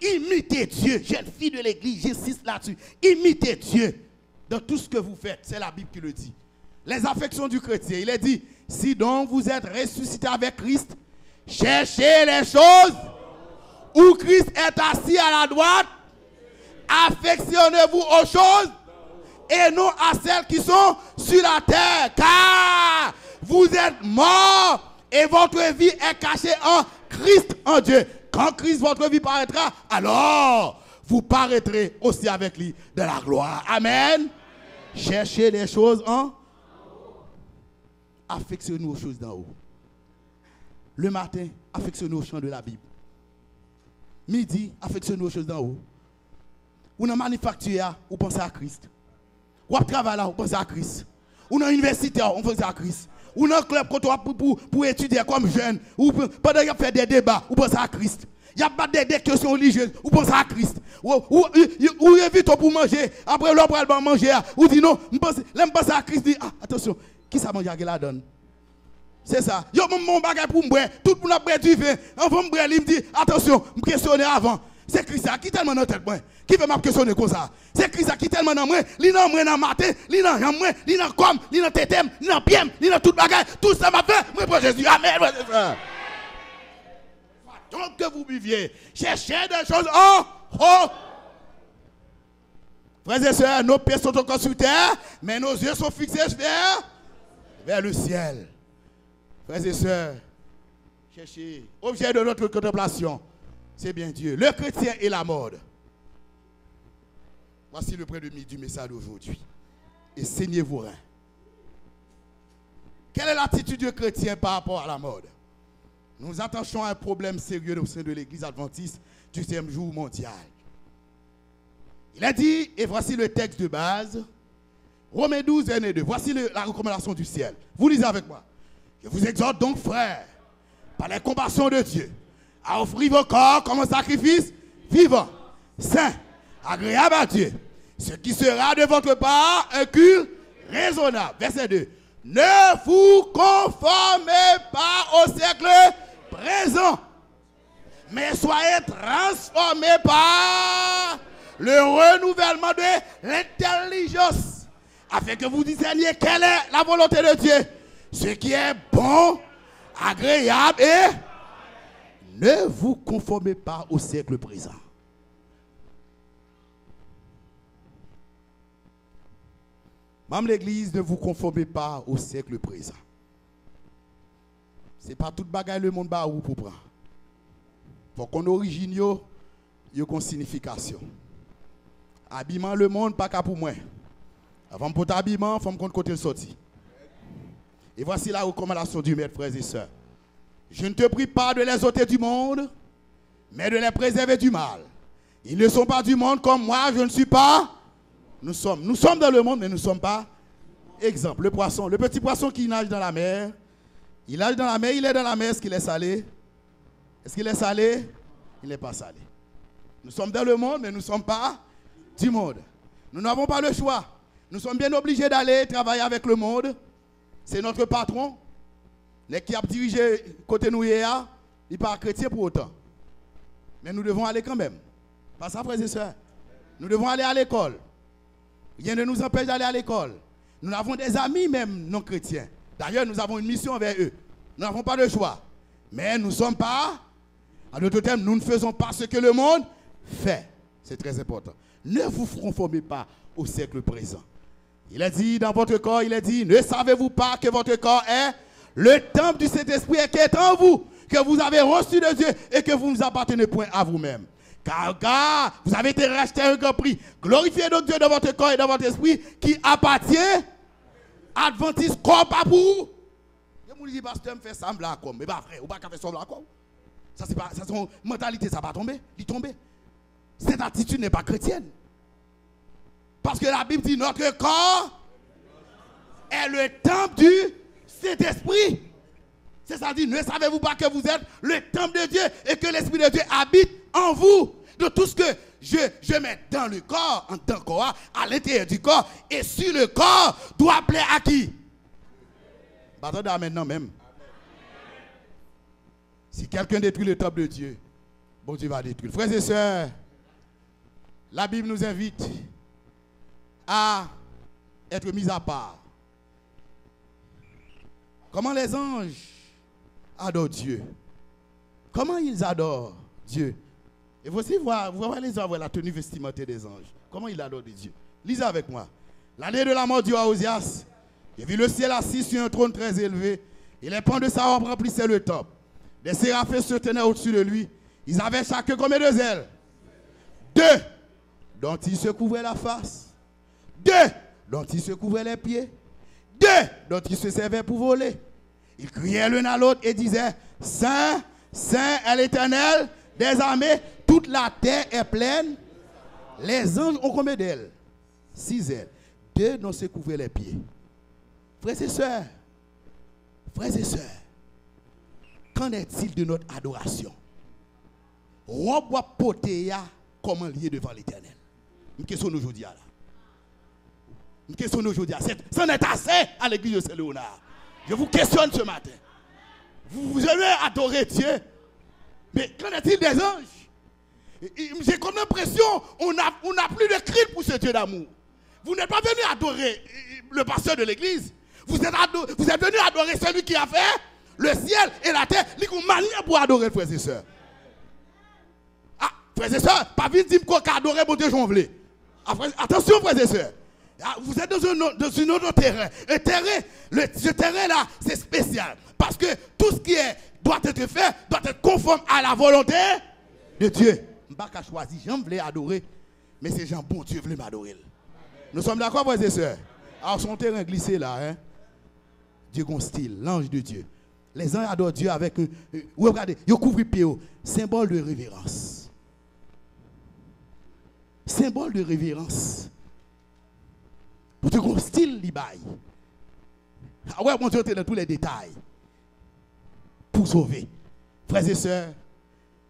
Imitez Dieu. Jeune fille de l'église, j'insiste là-dessus. Imitez Dieu dans tout ce que vous faites. C'est la Bible qui le dit. Les affections du chrétien. Il est dit, si donc vous êtes ressuscité avec Christ, cherchez les choses où Christ est assis à la droite. Affectionnez-vous aux choses et non à celles qui sont sur la terre. Car vous êtes morts et votre vie est cachée en Christ, en Dieu. Quand Christ, votre vie paraîtra, alors vous paraîtrez aussi avec lui de la gloire. Amen. Cherchez les choses en haut. Affectionnez-nous aux choses d'en haut. Le matin, affectionnez-nous au chant de la Bible. Midi, affectionnez-nous aux choses d'en haut. Ou dans la manufacture, vous pensez à Christ. Ou à travail là, vous pensez à Christ. Ou dans l'université, on pense à Christ. Ou dans le club pour étudier comme jeune. Ou pendant qu'il y a fait des débats, vous pensez à Christ. Il y a pas des questions religieuses, vous pensez à Christ. Ou évite pour manger, après l'autre va manger. Ou dit non, je pense à Christ, dit attention, qui ça mange la donne? C'est ça. Yo mon bagage pour moi, tout le monde a pris du vin. Avant me il me dit attention, me questionner avant. C'est Christ qui tellement dans tête moi. Qui veut me questionner comme ça? C'est Christ qui tellement dans moi, li dans moi dans matin, li dans moi, li dans comme, li dans tetem, li dans piem, li dans tout bagage, tout ça m'a fait, moi pour Jésus. Amen. Donc que vous viviez, cherchez des choses en haut. Frères et sœurs, nos pieds sont encore sur terre, mais nos yeux sont fixés vers le ciel. Frères et sœurs, cherchez. Objet de notre contemplation, c'est bien Dieu. Le chrétien et la mode. Voici le prélude du message d'aujourd'hui. Et saignez vos reins. Quelle est l'attitude du chrétien par rapport à la mode? Nous attachons à un problème sérieux au sein de l'église adventiste du 7e jour mondial. Il a dit, et voici le texte de base, Romains 12, verset 2. Voici la recommandation du ciel. Vous lisez avec moi. Je vous exhorte donc, frères, par les compassions de Dieu, à offrir vos corps comme un sacrifice vivant, saint, agréable à Dieu, ce qui sera de votre part un culte raisonnable. Verset 2. Ne vous conformez pas au siècle présent, mais soyez transformés par le renouvellement de l'intelligence, afin que vous discerniez quelle est la volonté de Dieu, ce qui est bon, agréable et ne vous conformez pas au siècle présent. Même l'église, ne vous conformez pas au siècle présent. Ce n'est pas toute bagaille le monde ba ou pour prendre. Pour qu'on origine yo une signification. Habillement le monde pas qu'à pour moi. Avant pour habillement, il faut me compte côté le sorti. Et voici la recommandation du maître, frères et sœurs. Je ne te prie pas de les ôter du monde, mais de les préserver du mal. Ils ne sont pas du monde comme moi, je ne suis pas. Nous sommes dans le monde, mais nous ne sommes pas. Exemple, le poisson, le petit poisson qui nage dans la mer. Il nage dans la mer, il est dans la mer, est-ce qu'il est salé? Est-ce qu'il est salé? Il n'est pas salé. Nous sommes dans le monde, mais nous ne sommes pas du monde. Nous n'avons pas le choix. Nous sommes bien obligés d'aller travailler avec le monde. C'est notre patron. Les qui a dirigé côté nous, il n'est pas chrétien pour autant. Mais nous devons aller quand même. Pas ça, frères et sœurs. Nous devons aller à l'école. Rien ne nous empêche d'aller à l'école. Nous avons des amis même non chrétiens. D'ailleurs, nous avons une mission envers eux. Nous n'avons pas de choix. Mais nous ne sommes pas, en d'autres termes, nous ne faisons pas ce que le monde fait. C'est très important. Ne vous conformez pas au siècle présent. Il a dit dans votre corps, il a dit, ne savez-vous pas que votre corps est le temple du Saint-Esprit qui est en vous, que vous avez reçu de Dieu et que vous ne vous appartenez point à vous-même. Car vous avez été racheté à un grand prix. Glorifiez donc Dieu dans votre corps et dans votre esprit qui appartient à Adventiste comme pas pour. Je me dis, pasteur, me fait ça comme. Mais pas vrai, ou pas faire ça comme. Ça, c'est pas, ça, son mentalité, ça va tomber. Il tombe. Cette attitude n'est pas chrétienne. Parce que la Bible dit, notre corps est le temple du Saint-Esprit. C'est ça dit, ne savez-vous pas que vous êtes le temple de Dieu et que l'Esprit de Dieu habite en vous? De tout ce que je mets dans le corps, en tant que corps, à l'intérieur du corps, et sur le corps, doit plaire à qui? Attendez maintenant même. Si quelqu'un détruit le temple de Dieu, Bon Dieu va détruire. Frères et sœurs, la Bible nous invite à être mis à part. Comment les anges adorent Dieu? Comment ils adorent Dieu? Et vous aussi voir les anges, la tenue vestimentaire des anges. Comment ils adorent Dieu? Lisez avec moi. L'année de la mort du roi Osias, j'ai vu le ciel assis sur un trône très élevé, et les pans de sa robe remplissaient le temple. Des séraphins se tenaient au-dessus de lui. Ils avaient chacun combien de ailes? 2, dont ils se couvraient la face. 2, dont ils se couvraient les pieds. 2, dont ils se servaient pour voler. Ils criaient l'un à l'autre et disaient, Saint, Saint est l'Éternel des armées, toute la terre est pleine. Les anges ont combien d'ailes? 6 ailes. 2 dont se couvraient les pieds. Frères et sœurs, qu'en est-il de notre adoration? Robe ou potéa, comment lier devant l'Éternel? Une question aujourd'hui là. Une question aujourd'hui. Ça n'est assez à l'église de Saint-Léonard. Je vous questionne ce matin. Vous aimez adorer Dieu, mais qu'en est-il des anges? J'ai comme l'impression on n'a plus de cri pour ce Dieu d'amour. Vous n'êtes pas venu adorer le pasteur de l'église. Vous êtes venu adorer celui qui a fait le ciel et la terre. Il y a une manière pour adorer, frères et sœurs. Ah, frères et sœurs, pas vite dire qu'on a adoré mon Dieu jonvelé. Attention, frères et sœurs. Vous êtes dans un autre terrain. Ce terrain là, c'est spécial. Parce que tout ce qui doit être fait, doit être conforme à la volonté de Dieu. Je ne vais pas choisir, j'en voulais adorer, mais c'est Jean bon Dieu voulait m'adorer. Nous sommes d'accord, frères et sœurs? Alors, son terrain glissé là, hein? Dieu gon style, l'ange de Dieu. Les anges adorent Dieu avec regardez, ils couvrent pied, symbole de révérence. Symbole de révérence. Pour te gon style, libaye. Ah ouais, mon Dieu, dans tous les détails. Pour sauver. Frères et sœurs,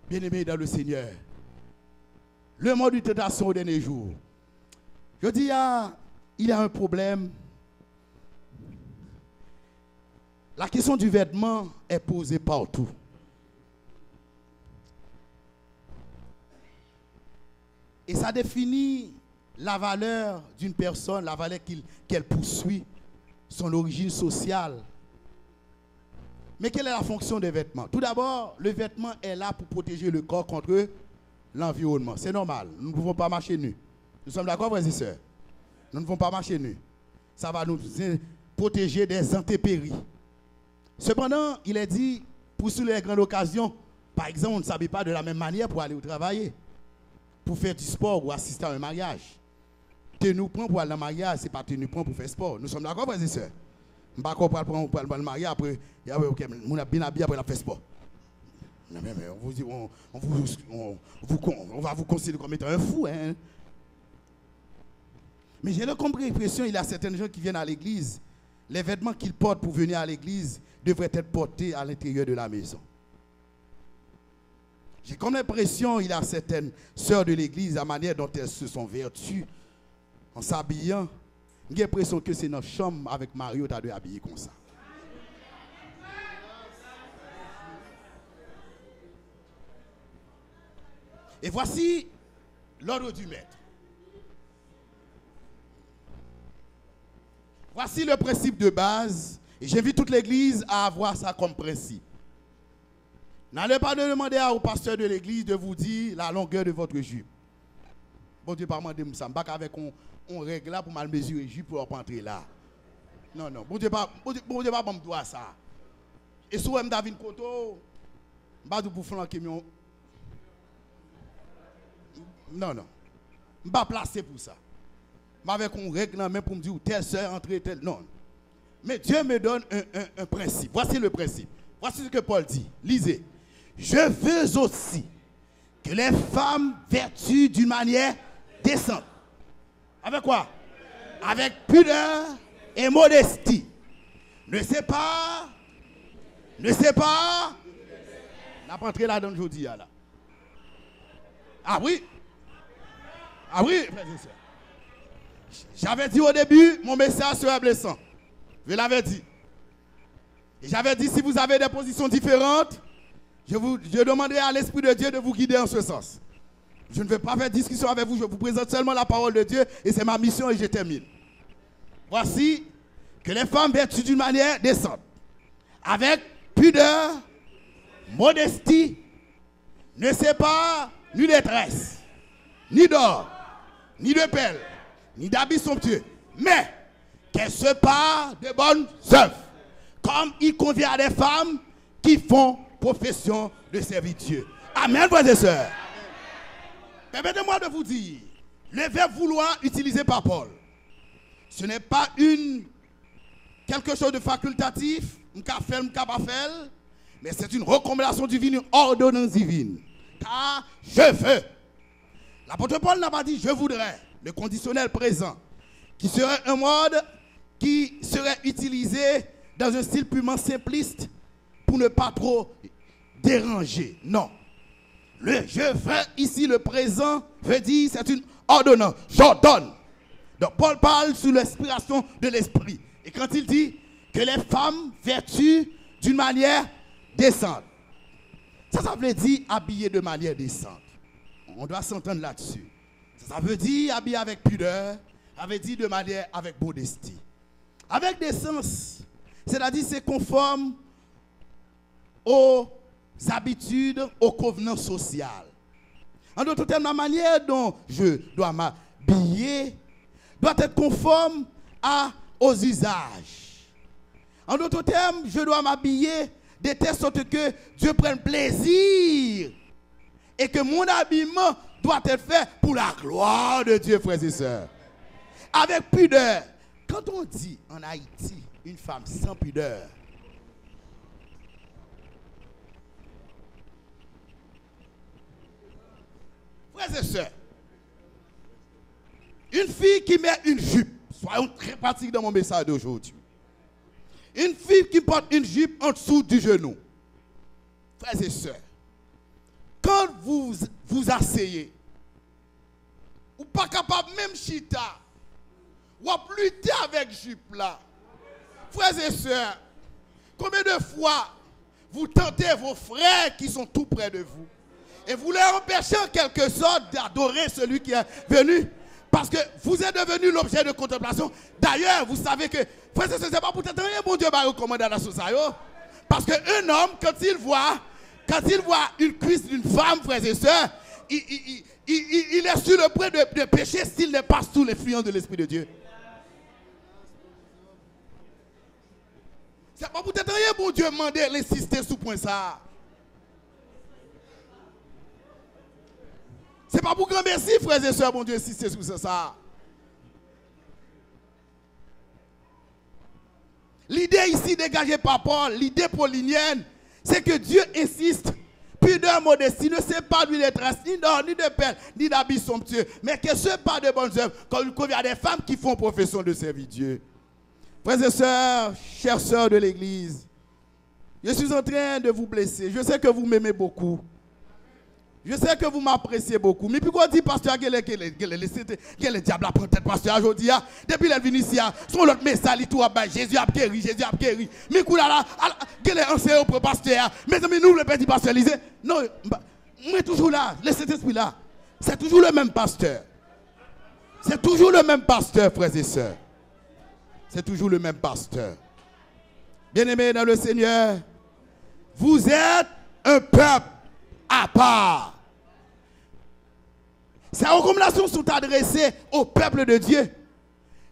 bien-aimés dans le Seigneur, le monde de tentation au dernier jour. Je dis, il y a un problème. La question du vêtement est posée partout. Et ça définit la valeur d'une personne, la valeur qu'elle poursuit, son origine sociale. Mais quelle est la fonction des vêtements? Tout d'abord, le vêtement est là pour protéger le corps contre l'environnement. C'est normal, nous ne pouvons pas marcher nus. Nous sommes d'accord, frères et sœurs? Nous ne pouvons pas marcher nus. Ça va nous protéger des intempéries. Cependant, il est dit, pour sur les grandes occasions, par exemple, on ne s'habille pas de la même manière pour aller au travail, pour faire du sport ou assister à un mariage. Tenue prend pour aller au mariage, ce n'est pas tenue prend pour faire sport. Nous sommes d'accord, frères et sœurs? Je ne sais pas qu'on prendre le mariage après, on a bien habillé après la faire sport. Mais on vous dit, on va vous considérer comme étant un fou, hein? Mais j'ai l'impression qu'il y a certains gens qui viennent à l'église, les vêtements qu'ils portent pour venir à l'église devraient être portés à l'intérieur de la maison. J'ai comme l'impression qu'il y a certaines sœurs de l'église, la manière dont elles se sont vertues en s'habillant, j'ai l'impression que c'est notre chambre avec Mario qui a dû habiller comme ça. Et voici l'ordre du maître. Voici le principe de base, et j'invite toute l'église à avoir ça comme principe. N'allez pas demander au pasteur de l'église de vous dire la longueur de votre jupe. Bon Dieu, pas demander ça. Je ne vais pas avec on règle là pour mal mesurer jupe pour entrer là. Non, non. Bon Dieu, pas me doigt ça. Et si vous avez David Koto, je ne vais pas vous flanquer. Non, non. Je ne vais pas placer pour ça. Mais avec on règle même pour me dire telle soeur entrer, telle. Non. Mais Dieu me donne un principe. Voici le principe. Voici ce que Paul dit. Lisez. Je veux aussi que les femmes vertuent d'une manière décente. Avec quoi? Avec pudeur et modestie. Ne sais pas. On n'a pas entré là-dedans aujourd'hui. Là. Ah oui. Ah oui, frères et sœurs. J'avais dit au début, mon message serait blessant. Je l'avais dit. Et j'avais dit, si vous avez des positions différentes, Je demanderai à l'Esprit de Dieu de vous guider en ce sens. Je ne vais pas faire discussion avec vous, je vous présente seulement la parole de Dieu et c'est ma mission et je termine. Voici que les femmes vertuent d'une manière décente, avec pudeur, modestie, ne séparent ni détresse, ni d'or, ni de pelle, ni d'habits somptueux, mais qu'elles se parent de bonnes œuvres, comme il convient à des femmes qui font profession de servir Dieu. Amen, frères et sœurs. Permettez-moi de vous dire, le verbe vouloir utilisé par Paul, ce n'est pas quelque chose de facultatif, mais c'est une recommandation divine, une ordonnance divine. Car je veux. L'apôtre Paul n'a pas dit je voudrais, le conditionnel présent, qui serait un mode qui serait utilisé dans un style purement simpliste pour ne pas trop déranger. Non. Le je veux ici, le présent, veut dire c'est une ordonnance. J'ordonne. Donc Paul parle sous l'inspiration de l'esprit. Et quand il dit que les femmes vertuent d'une manière décente, ça veut dire habiller de manière décente. On doit s'entendre là-dessus. Ça veut dire habiller avec pudeur, ça veut dire de manière avec modestie. Avec décence, c'est-à-dire c'est conforme aux habitudes, aux convenances sociales. En d'autres termes, la manière dont je dois m'habiller doit être conforme aux usages. En d'autres termes, je dois m'habiller de telle sorte que Dieu prenne plaisir et que mon habillement doit être fait pour la gloire de Dieu, frères et sœurs. Avec pudeur. Quand on dit en Haïti une femme sans pudeur, frères et sœurs, une fille qui met une jupe, soyons très pratiques dans mon message d'aujourd'hui. Une fille qui porte une jupe en dessous du genou. Frères et sœurs, quand vous vous asseyez, ou pas capable même chita, ou à lutter avec jupe là. Frères et sœurs, combien de fois vous tentez vos frères qui sont tout près de vous et vous leur empêchez en quelque sorte d'adorer celui qui est venu parce que vous êtes devenu l'objet de contemplation. D'ailleurs, vous savez que, frères et sœurs, c'est pas pour t'entendre, bon Dieu va recommander à la société. Parce qu'un homme, quand il voit une cuisse d'une femme, frères et sœurs, il est sur le point de pécher s'il n'est pas sous l'influence de l'Esprit de Dieu. C'est pas pour t'entendre, bon Dieu demander l'insister sur point ça. C'est pas pour grand merci, frères et sœurs, bon Dieu, insister sur ça. L'idée ici dégagée par Paul, l'idée paulinienne, c'est que Dieu insiste, pudeur, modestie, ne sait pas lui détresse, ni d'or, ni de perles, ni d'habits somptueux, mais que ce pas de bonnes œuvres, comme il convient à des femmes qui font profession de servir Dieu. Frères et sœurs, chères sœurs de l'église, je suis en train de vous blesser. Je sais que vous m'aimez beaucoup. Je sais que vous m'appréciez beaucoup. Mais pourquoi dit pasteur que le diable a pris tête pasteur aujourd'hui? Depuis qu'il est venu ici, son autre message, tout à bas, Jésus a guéri, Jésus a guéri. Mais là, quel est enseignant pour pasteur? Mais nous, le petit pasteur, lisez. Non, mais toujours là, le Saint-Esprit là. C'est toujours le même pasteur. C'est toujours le même pasteur, frères et sœurs. C'est toujours le même pasteur. Bien-aimés dans le Seigneur, vous êtes un peuple à part. Ces recommandations sont adressées au peuple de Dieu.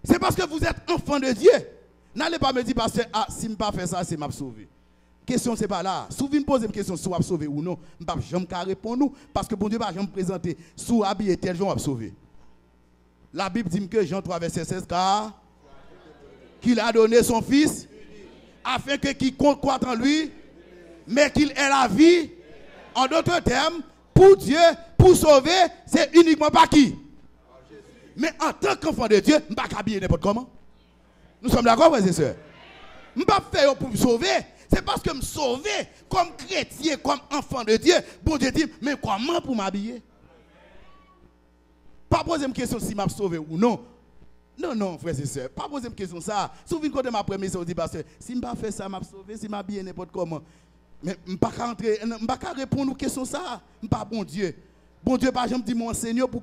C'est parce que vous êtes enfant de Dieu. N'allez pas me dire, pasteur, si je ne pas faire ça, c'est m'a sauvé. Question, c'est pas là. Si vous me posez une question, si vous avez sauvé ou non, je ne vais pas répondre parce que bon Dieu va me présenter sous habillé tel jour, vous sauvé. La Bible dit que Jean 3, verset 16, car qu'il a donné son fils afin que quiconque croit en lui, mais qu'il ait la vie. En d'autres termes, pour Dieu, pour sauver, c'est uniquement pas qui. Mais en tant qu'enfant de Dieu, je ne vais pas habiller n'importe comment. Nous sommes d'accord, frères et sœurs? Je ne vais pas faire pour me sauver. C'est parce que me sauver comme chrétien, comme enfant de Dieu. Bon Dieu dit, mais comment pour m'habiller? Pas poser une question si m'a sauvé ou non. Non, frères et sœurs, pas poser une question ça. Si vous venez de ma première, vous dites, pasteur, si je ne pas faire ça, m'a sauvé, si je m'habille n'importe comment. Mais je ne peux pas répondre aux questions ça. Je ne suis pas bon Dieu. Bon Dieu, par exemple, dit mon Seigneur pour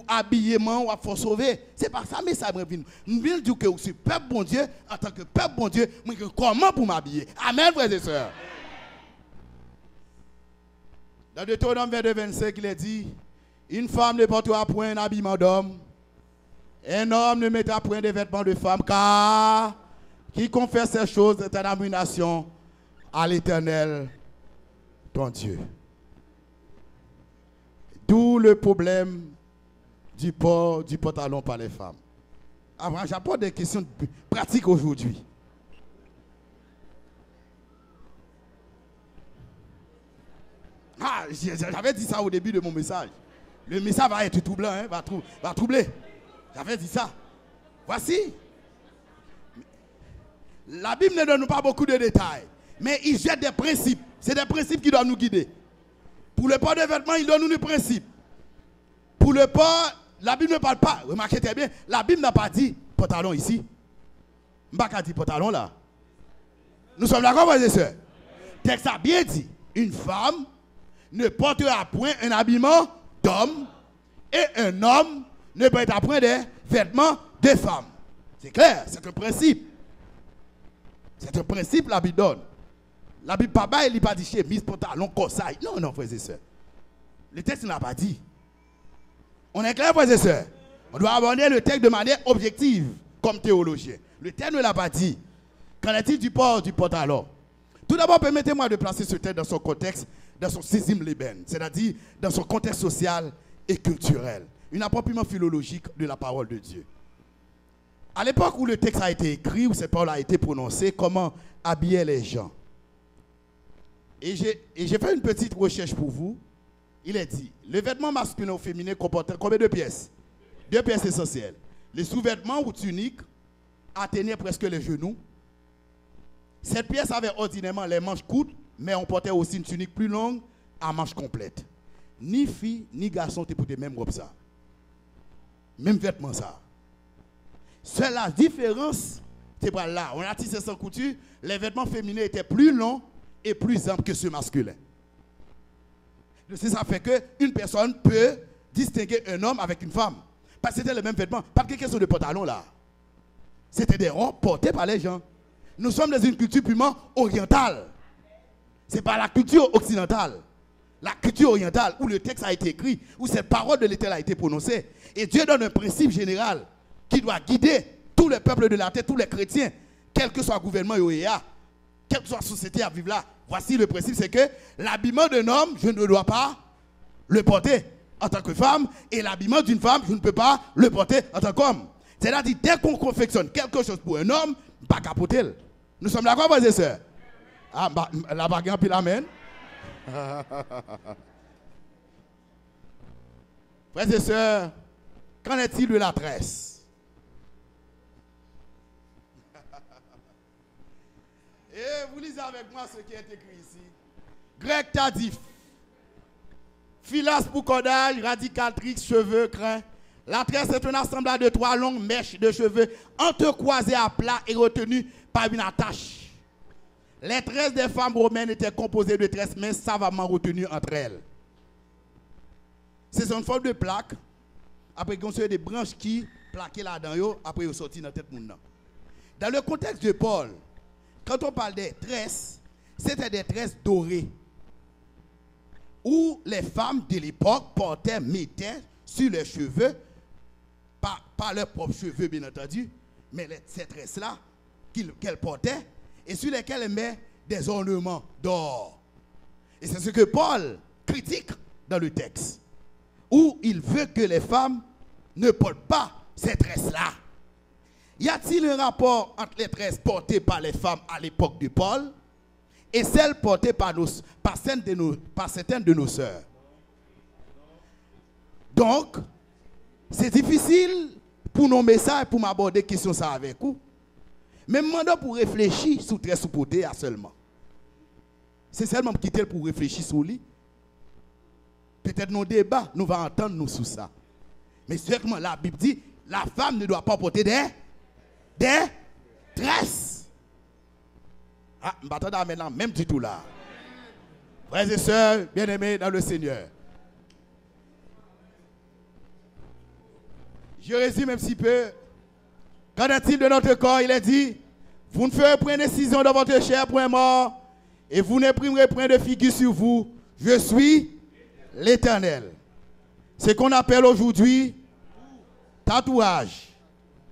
habillement ou pour sauver. C'est pas ça, mais ça me vient. Je viens dire que je suis peuple bon Dieu, en tant que peuple bon Dieu, mais comment pour m'habiller? Amen, frères et sœurs. Dans Deutéronome 22-25, il est dit, une femme ne portera point un habillement d'homme, un homme ne mettra point des vêtements de femme, car quiconque fait ces choses est une abomination à l'Éternel, ton Dieu. D'où le problème du port du pantalon par les femmes. Alors, j'apporte des questions pratiques aujourd'hui. Ah, j'avais dit ça au début de mon message. Le message va être troublant, hein, va troubler. J'avais dit ça. Voici. La Bible ne donne pas beaucoup de détails, mais il jette des principes. C'est des principes qui doivent nous guider. Pour le port de vêtements, il donne nous des principes. Pour le port, la Bible ne parle pas. Remarquez très bien, la Bible n'a pas dit pantalon ici. Je n'ai pas dit pantalon là. Nous sommes d'accord, frères et sœurs? Le texte a bien dit, une femme ne portera point un habillement d'homme et un homme ne portera point des vêtements de femme. C'est clair, c'est un principe. C'est un principe la Bible donne. La Bible pas il n'a pas dit chemise, pantalon, corsaille. Non, non, frères et sœurs. Le texte n'a pas dit. On est clair, frères et sœurs? On doit aborder le texte de manière objective, comme théologien. Le texte ne l'a pas dit. Qu'en est-il du port du pantalon? Tout d'abord, permettez-moi de placer ce texte dans son contexte, dans son sixième lében, c'est-à-dire dans son contexte social et culturel. Un appropriement philologique de la parole de Dieu. À l'époque où le texte a été écrit, où cette parole a été prononcée, comment habiller les gens? Et j'ai fait une petite recherche pour vous. Il est dit, le vêtement masculin ou féminin comportait combien de pièces? 2 pièces essentielles. Les sous-vêtements ou tuniques atteignaient presque les genoux. Cette pièce avait ordinairement les manches courtes, mais on portait aussi une tunique plus longue à manches complètes. Ni filles, ni garçons étaient portés même robe ça. Même vêtement ça. Seule la différence, c'est pas là. On a tissé sans couture, les vêtements féminins étaient plus longs et plus amples que ceux masculins. Ça fait qu'une personne peut distinguer un homme avec une femme. Parce que c'était le même vêtement. Pas de question de pantalon là. C'était des robes portées par les gens. Nous sommes dans une culture purement orientale. Ce n'est pas la culture occidentale. La culture orientale où le texte a été écrit, où cette parole de l'Éternel a été prononcée. Et Dieu donne un principe général qui doit guider tous les peuples de la terre, tous les chrétiens, quel que soit le gouvernement OEA, quelle que soit la société à vivre là. Voici le principe, c'est que l'habillement d'un homme, je ne dois pas le porter en tant que femme, et l'habillement d'une femme, je ne peux pas le porter en tant qu'homme. C'est-à-dire, dès qu'on confectionne quelque chose pour un homme, pas capoter. Nous sommes d'accord, frères et sœurs? Ah, la bagarre, puis l'amen. Frères et sœurs, qu'en est-il de la tresse? Et vous lisez avec moi ce qui est écrit ici. Grec tardif. Filas pour cordage, radicatrix, cheveux, crins. La tresse est un assemblage de 3 longues mèches de cheveux entrecroisées à plat et retenues par une attache. Les tresses des femmes romaines étaient composées de tresses minces savamment retenues entre elles. C'est une forme de plaque. Après, on a des branches qui plaquées là-dedans, après, ils sont sortis dans la tête. Dans le contexte de Paul, quand on parle des tresses, c'était des tresses dorées. Où les femmes de l'époque mettaient sur leurs cheveux, pas leurs propres cheveux bien entendu, mais ces tresses-là qu'elles portaient, et sur lesquelles elles mettent des ornements d'or. Et c'est ce que Paul critique dans le texte, où il veut que les femmes ne portent pas ces tresses-là. Y a-t-il un rapport entre les tresses portées par les femmes à l'époque de Paul et celles portées par certaines de nos sœurs? Donc, c'est difficile pour nos messages, pour m'aborder question ça avec vous. Mais demandons pour réfléchir sur tresse portée à seulement. C'est seulement quitter pour réfléchir sur lui. Peut-être nos débats, nous allons entendre nous sur ça. Mais certainement, la Bible dit, la femme ne doit pas porter des tresses. Ah, je m'attends maintenant, même du tout là. Frères et sœurs, bien-aimés dans le Seigneur. Je résume un petit peu. Qu'en est-il de notre corps? Il est dit, vous ne ferez point décision dans votre chair, point mort, et vous n'imprimerez point de figure sur vous. Je suis l'Éternel. Ce qu'on appelle aujourd'hui tatouage.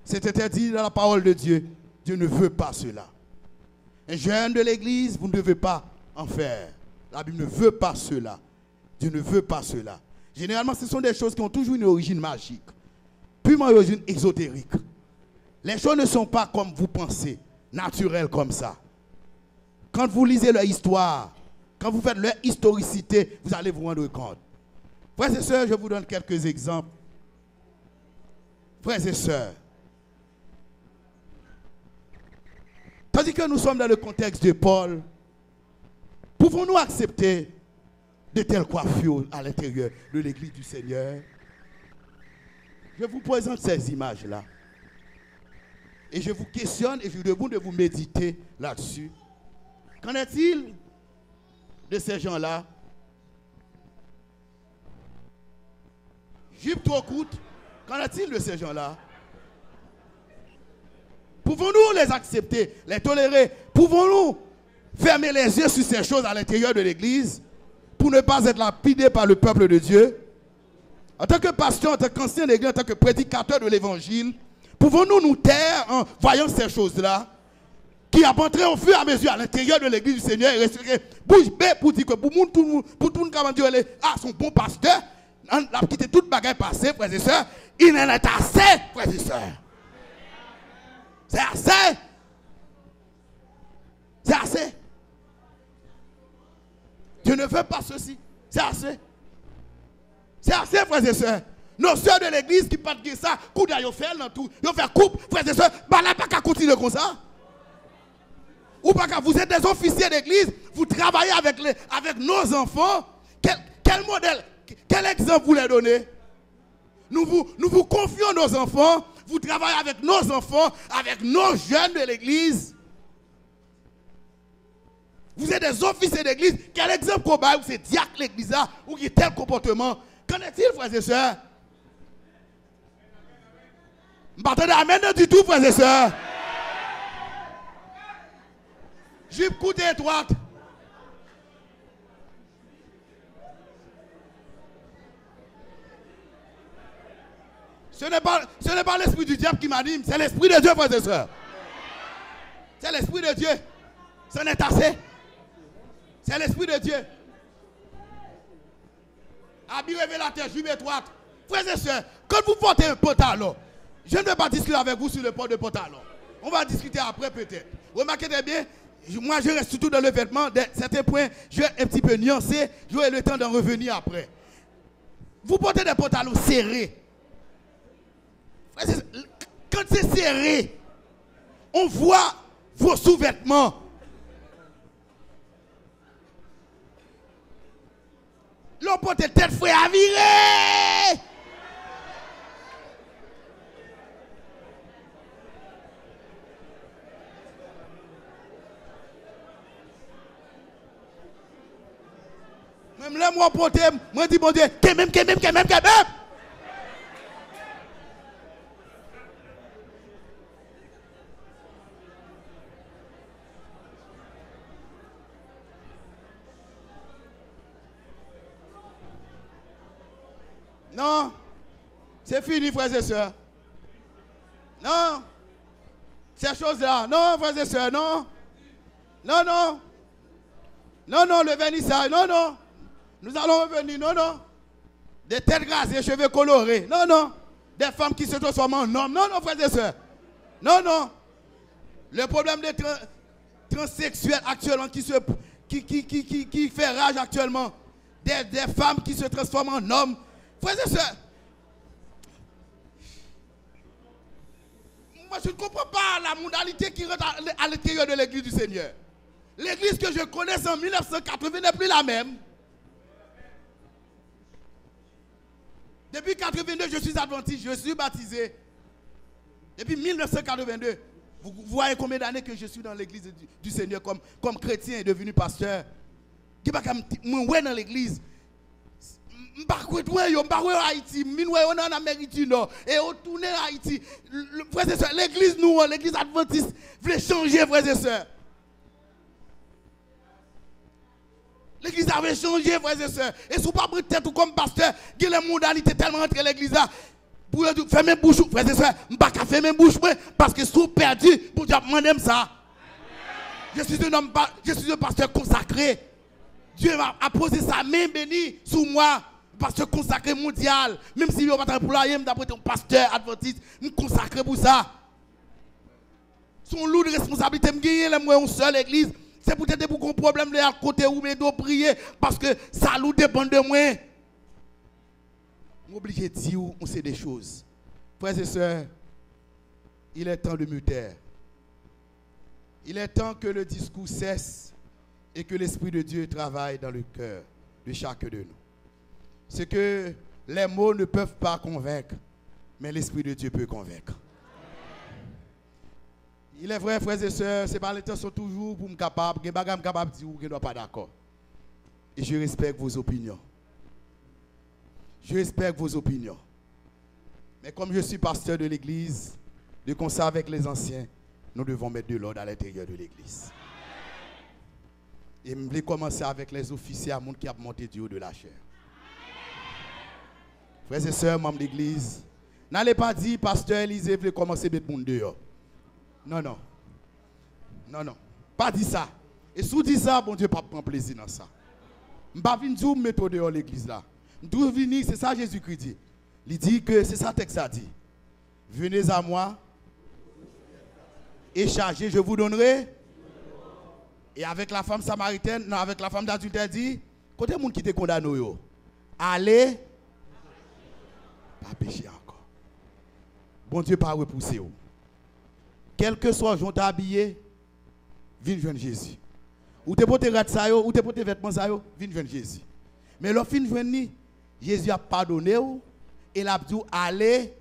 C'est interdit dans la parole de Dieu. Dieu ne veut pas cela. Un jeune de l'église, vous ne devez pas en faire. La Bible ne veut pas cela. Dieu ne veut pas cela. Généralement, ce sont des choses qui ont toujours une origine magique, purement une origine ésotérique. Les choses ne sont pas comme vous pensez, naturelles comme ça. Quand vous lisez leur histoire, quand vous faites leur historicité, vous allez vous rendre compte. Frères et sœurs, je vous donne quelques exemples. Frères et sœurs, tandis que nous sommes dans le contexte de Paul, pouvons-nous accepter de telles coiffures à l'intérieur de l'église du Seigneur? Je vous présente ces images-là. Et je vous questionne et je vous demande de vous méditer là-dessus. Qu'en est-il de ces gens-là? Jupe trop courte. Qu'en est-il de ces gens-là? Pouvons-nous les accepter, les tolérer? Pouvons-nous fermer les yeux sur ces choses à l'intérieur de l'église pour ne pas être lapidés par le peuple de Dieu? En tant que pasteur, en tant qu'ancien d'église, en tant que prédicateur de l'évangile, pouvons-nous nous taire en voyant ces choses-là qui apparaîtraient au fur et à mesure à l'intérieur de l'église du Seigneur et rester bouche bée pour dire que pour tout le monde, comment dire, son bon pasteur, on a quitté toute bagaille passée, frères et sœurs, il en est assez, frères et sœurs. C'est assez. C'est assez. Dieu ne veut pas ceci. C'est assez. C'est assez, frères et sœurs. Nos sœurs de l'église qui partent de ça, coup d'ailleurs fait dans tout. Ils ont fait coupe, frères et sœurs, bah là, pas qu'à continuer comme ça. Ou pas qu'à, vous êtes des officiers d'église, vous travaillez avec nos enfants. Quel modèle, quel exemple vous les donnez? Nous vous confions nos enfants, vous travaillez avec nos enfants, avec nos jeunes de l'église. Vous êtes des officiers d'église. Quel exemple qu'on va, c'est diacre l'église là, ou qui tel comportement? Qu'en est-il, frères et sœurs? Je ne m'attendais à rien du tout, frères et sœurs. Jupe courte et étroite. Ce n'est pas l'esprit du diable qui m'anime, c'est l'esprit de Dieu, frères et sœurs. C'est l'esprit de Dieu. Ce n'est assez. C'est l'esprit de Dieu. Habit révélateur, jupe étroite. Frères et sœurs, quand vous portez un pantalon, je ne vais pas discuter avec vous sur le port de pantalon. On va discuter après peut-être. Remarquez bien, moi je reste surtout dans le vêtement. Certains points, je vais un petit peu nuancer. J'aurai le temps d'en revenir après. Vous portez des pantalons serrés. Quand c'est serré, on voit vos sous-vêtements. L'on porte tête fouet à virer. Même là, moi, porte, moi, dis bon Dieu, que même. Non, c'est fini, frères et sœurs. Non, ces choses-là, non, frères et sœurs, non. Non, le vernissage, non. Nous allons revenir, non. Des têtes grasées, cheveux colorés, non. Des femmes qui se transforment en hommes, non, frères et sœurs. Non. Le problème des transsexuels actuellement qui fait rage actuellement. Des femmes qui se transforment en hommes. Frères et sœurs, moi je ne comprends pas la modalité qui rentre à l'intérieur de l'église du Seigneur. L'église que je connais en 1980 n'est plus la même. Depuis 1982, je suis adventiste, je suis baptisé. Depuis 1982, vous voyez combien d'années que je suis dans l'église du Seigneur comme chrétien et devenu pasteur. qui pas moi dans l'église. M'pa Haïti, minoué on en Amérique du Nord et on tourne à Haïti. Frères et sœurs, l'église nous, l'église adventiste veut changer, frères et sœurs. L'église avait changé, frères et sœurs. Et si vous ne pouvez pas tête comme pasteur, il y a les modalités tellement entre l'église là. Pour fermer bouche, frères et sœurs, je ne peux pas fermer bouche parce que si vous perdu, pour demander ça. Je suis un pasteur consacré. Dieu a posé sa main bénie sur moi. Pasteur consacré mondial. Même si je ne vais pas employer, d'après un pasteur adventiste, je suis consacré pour ça. Son lourd de responsabilité, je gagne une seule église. C'est peut-être pour un problème de côté où je dois prier parce que ça nous dépend de moi. Je suis obligé de dire on sait des choses. Frères et sœurs, il est temps de me taire. Il est temps que le discours cesse et que l'Esprit de Dieu travaille dans le cœur de chacun de nous. C'est que les mots ne peuvent pas convaincre, mais l'Esprit de Dieu peut convaincre. Il est vrai, frères et sœurs, c'est pas l'intention toujours pour me capable, de dire ou que je ne pas d'accord. Et je respecte vos opinions. Je respecte vos opinions. Mais comme je suis pasteur de l'église, de concert avec les anciens, nous devons mettre de l'ordre à l'intérieur de l'église. Et je vais commencer avec les officiers à monde qui a monté du haut de la chair. Frères et sœurs, membres de l'église, n'allez pas dire, pasteur Élisée veut commencer à mettre le monde dehors. Non, non. Non, non. Pas dit ça. Et si vous dites ça, bon Dieu, pas prendre plaisir dans ça. Je ne vais pas venir mettre dehors l'église là. Je vais venir, c'est ça Jésus-Christ dit. Il dit que c'est ça le texte a dit. Venez à moi et chargez, je vous donnerai. Et avec la femme samaritaine, non, avec la femme d'adultère dit, côté monde qui te condamne, allez, pas pécher encore. Bon Dieu, pas repousser. Quel que soit le jour habillé, viens joindre Jésus. Ou te porter rat ça ou te porter vêtements ça viens joindre Jésus. Mais le fin joindre Jésus a pardonné et l'a dit allez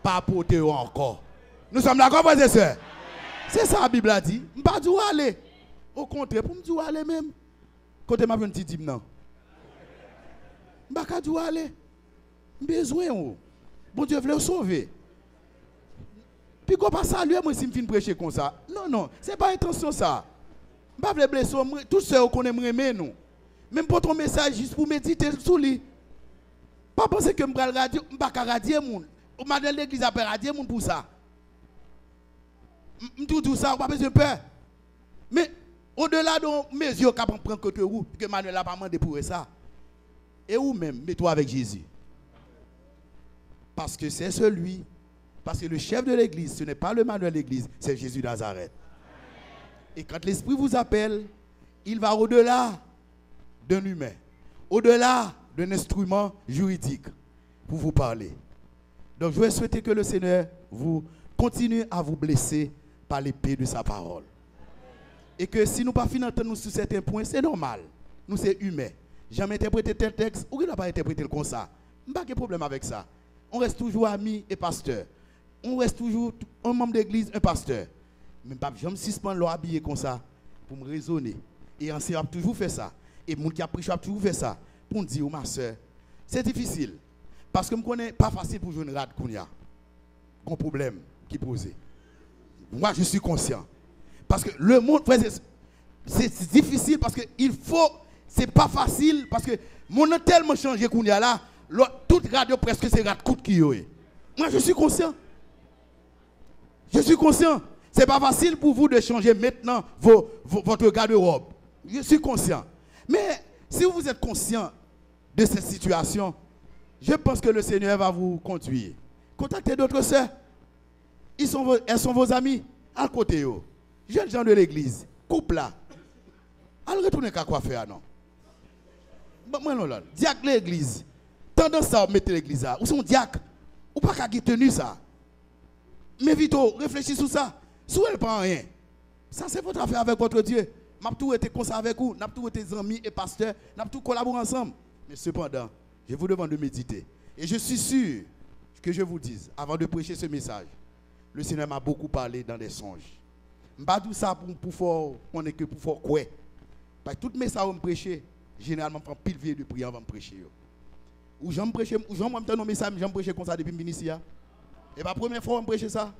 pas porter encore. Nous sommes d'accord frères et sœurs. C'est ça la Bible a dit. Pas dire aller. Au contraire pour me dire aller même. Côté m'a petit dit non. Pas dire aller. Besoin bon Dieu veut sauver. Puis qu'on pas saluer moi si me fin prêcher comme ça. Non non, c'est pas intention ça. Pas veut blesser tout seul qu'on aimerait nous. Même pour ton message juste pour méditer sur lui. Pas penser que me radio, pas radier moun. Ou madame l'église a radier moun pour ça. Tout ça, pas besoin de peur. Mais au-delà de mes yeux qui prennent côté où que Manuel a pas demandé pour ça. Et où même mets-toi avec Jésus. Parce que c'est celui. Parce que le chef de l'église, ce n'est pas le manuel de l'église, c'est Jésus de Nazareth. Et quand l'Esprit vous appelle, il va au-delà d'un humain, au-delà d'un instrument juridique pour vous parler. Donc je vais souhaiter que le Seigneur vous continue à vous blesser par l'épée de sa parole. Et que si nous ne pas entendre sur certains points, c'est normal. Nous sommes humains. Jamais interprété tel texte, ou il n'a pas interprété comme ça. Je n'ai pas de problème avec ça. On reste toujours amis et pasteurs. On reste toujours un membre d'église, un pasteur. Mais je me suspends l'eau habillé comme ça pour me raisonner. Et ancien a toujours fait ça. Et mon qui a prêché a toujours fait ça. Pour me dire, ma soeur, c'est difficile. Parce que je ne connais pas facile pour jouer une rade qu'on y a. Un problème qui est posé. Moi, je suis conscient. Parce que le monde, c'est difficile parce que il faut, c'est pas facile parce que mon a tellement changé qu'on y a là, toute radio presque c'est rade coûte qui est. Moi, je suis conscient. Je suis conscient. Ce n'est pas facile pour vous de changer maintenant votre garde-robe. Je suis conscient. Mais si vous êtes conscient de cette situation, je pense que le Seigneur va vous conduire. Contactez d'autres sœurs. Elles sont vos amis. À côté de jeunes gens de l'église. Couple là. Allez retourner à quoi faire, non? Moi, non, là. Diacre de l'église. Tendance à mettre l'église là. Ou son diacre. Ou pas qu'à tenir ça. Mais vite, réfléchissez sur ça. Si elle ne prend rien, ça c'est votre affaire avec votre Dieu. Nous avons tout été comme ça avec vous. Nous avons tous été amis et pasteurs. Nous avons tous collaboré ensemble. Mais cependant, je vous demande de méditer. Et je suis sûr que je vous dise, avant de prêcher ce message, le Seigneur m'a beaucoup parlé dans des songes. Je ne dis pas tout ça pour faire quoi. Parce que tout mes ça me prêcher, généralement prend pile vie de prière avant de prêcher. Ou j'aime prêcher, ou j'aime me donner message, j'aime prêcher comme ça depuis me ici. Et pas première fois me prêcher ça.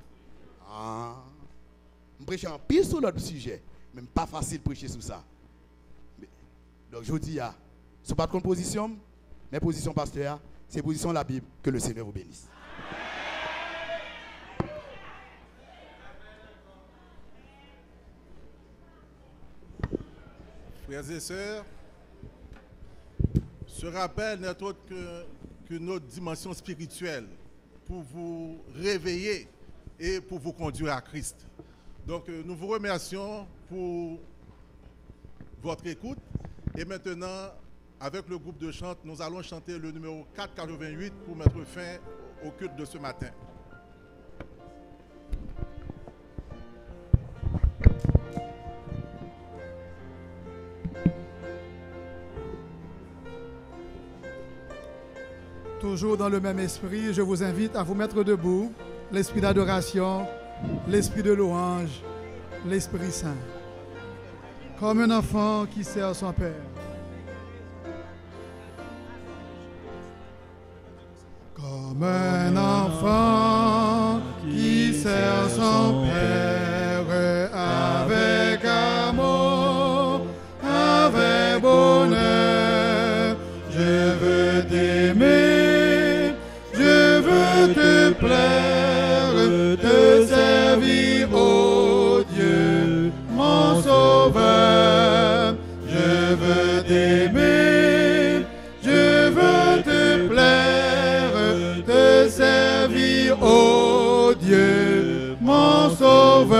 Ah. Je prêche en pile sur l'autre sujet, même pas facile de prêcher sur ça. Donc je dis, ce n'est pas de position, mais position pasteur, c'est position de la Bible. Que le Seigneur vous bénisse.
Frères et sœurs, ce rappel n'est autre que notre dimension spirituelle pour vous réveiller et pour vous conduire à Christ. Donc nous vous remercions pour votre écoute. Et maintenant, avec le groupe de chant, nous allons chanter le numéro 488 pour mettre fin au culte de ce matin.
Toujours dans le même esprit, je vous invite à vous mettre debout. L'esprit d'adoration, l'esprit de louange, l'Esprit Saint. Comme un enfant qui sert son Père. Comme un enfant qui sert son Père avec amour, avec bonheur, je veux t'aimer, je veux te plaire, te servir, ô Dieu, mon Sauveur. Je veux t'aimer, je veux te plaire, te servir, ô Dieu, mon Sauveur.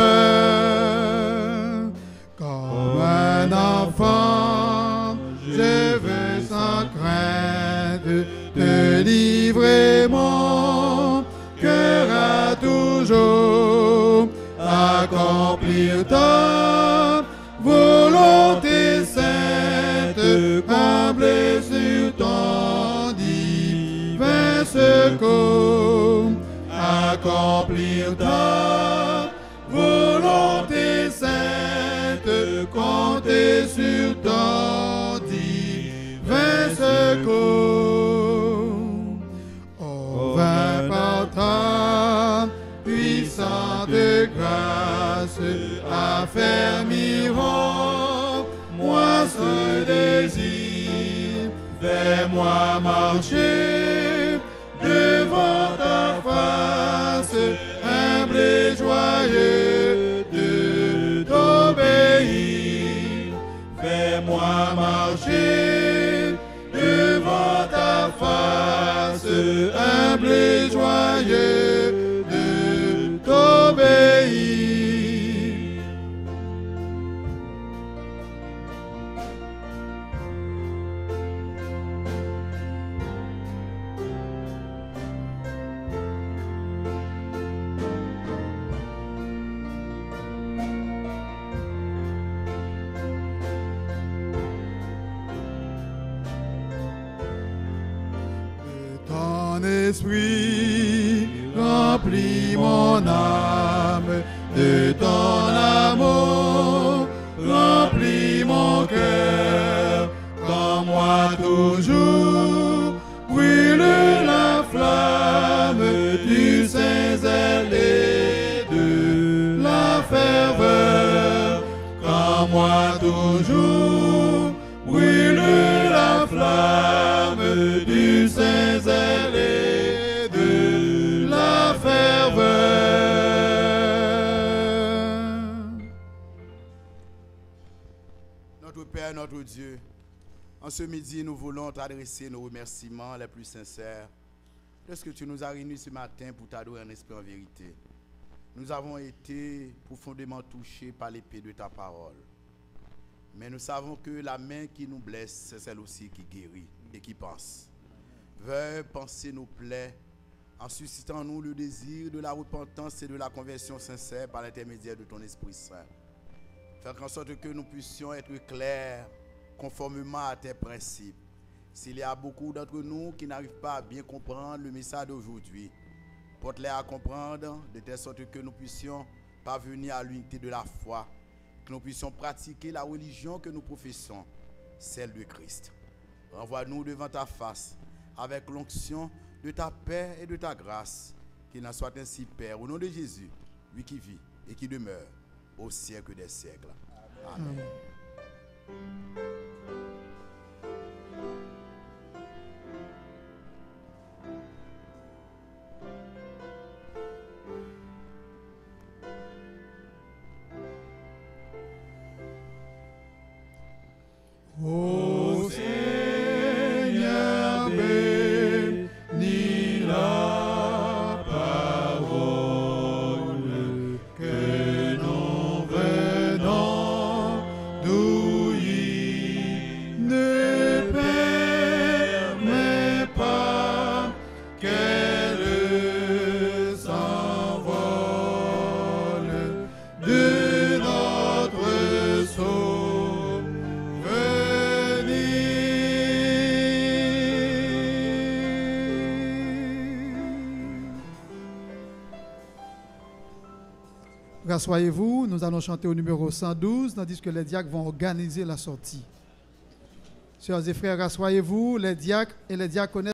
Comme un enfant, je veux sans crainte te livrer mon cœur à toujours, accomplir ta volonté sainte, humble sur ton divin secours, accomplir ta volonté sainte, compter sur ton divin secours. Oh, viens par ta puissante grâce, affermiront moi ce désir, fais-moi marcher devant ta face, humble et joyeux de t'obéir. Fais-moi marcher devant ta face, humble et joyeux de t'obéir. Ton esprit remplit mon âme de ton amour, remplit mon cœur, dans moi toujours brûle la flamme du saint zèle et de la ferveur, quand moi toujours brûle la flamme du saint zèle et de la ferveur.
Notre Père, notre Dieu, en ce midi, nous voulons t'adresser nos remerciements les plus sincères de ce que tu nous as réunis ce matin pour t'adorer en esprit en vérité. Nous avons été profondément touchés par l'épée de ta parole. Mais nous savons que la main qui nous blesse, c'est celle aussi qui guérit et qui pense. Veuille penser nos plaies en suscitant en nous le désir de la repentance et de la conversion sincère par l'intermédiaire de ton Esprit Saint. Faire en sorte que nous puissions être clairs conformément à tes principes. S'il y a beaucoup d'entre nous qui n'arrivent pas à bien comprendre le message d'aujourd'hui, porte-les à comprendre de telle sorte que nous puissions parvenir à l'unité de la foi que nous puissions pratiquer la religion que nous professons, celle de Christ. Renvoie-nous devant ta face avec l'onction de ta paix et de ta grâce. Qu'il en soit ainsi, Père, au nom de Jésus, lui qui vit et qui demeure au siècle des siècles. Amen.
Ô Seigneur, bénis la parole que nous venons d'ouïr. Ne permets pas qu'elle s'envole de notre souffle.
Rassoyez-vous, nous allons chanter au numéro 112, tandis que les diacres vont organiser la sortie. Sœurs et frères, rassoyez-vous, les diacres et les diaconesses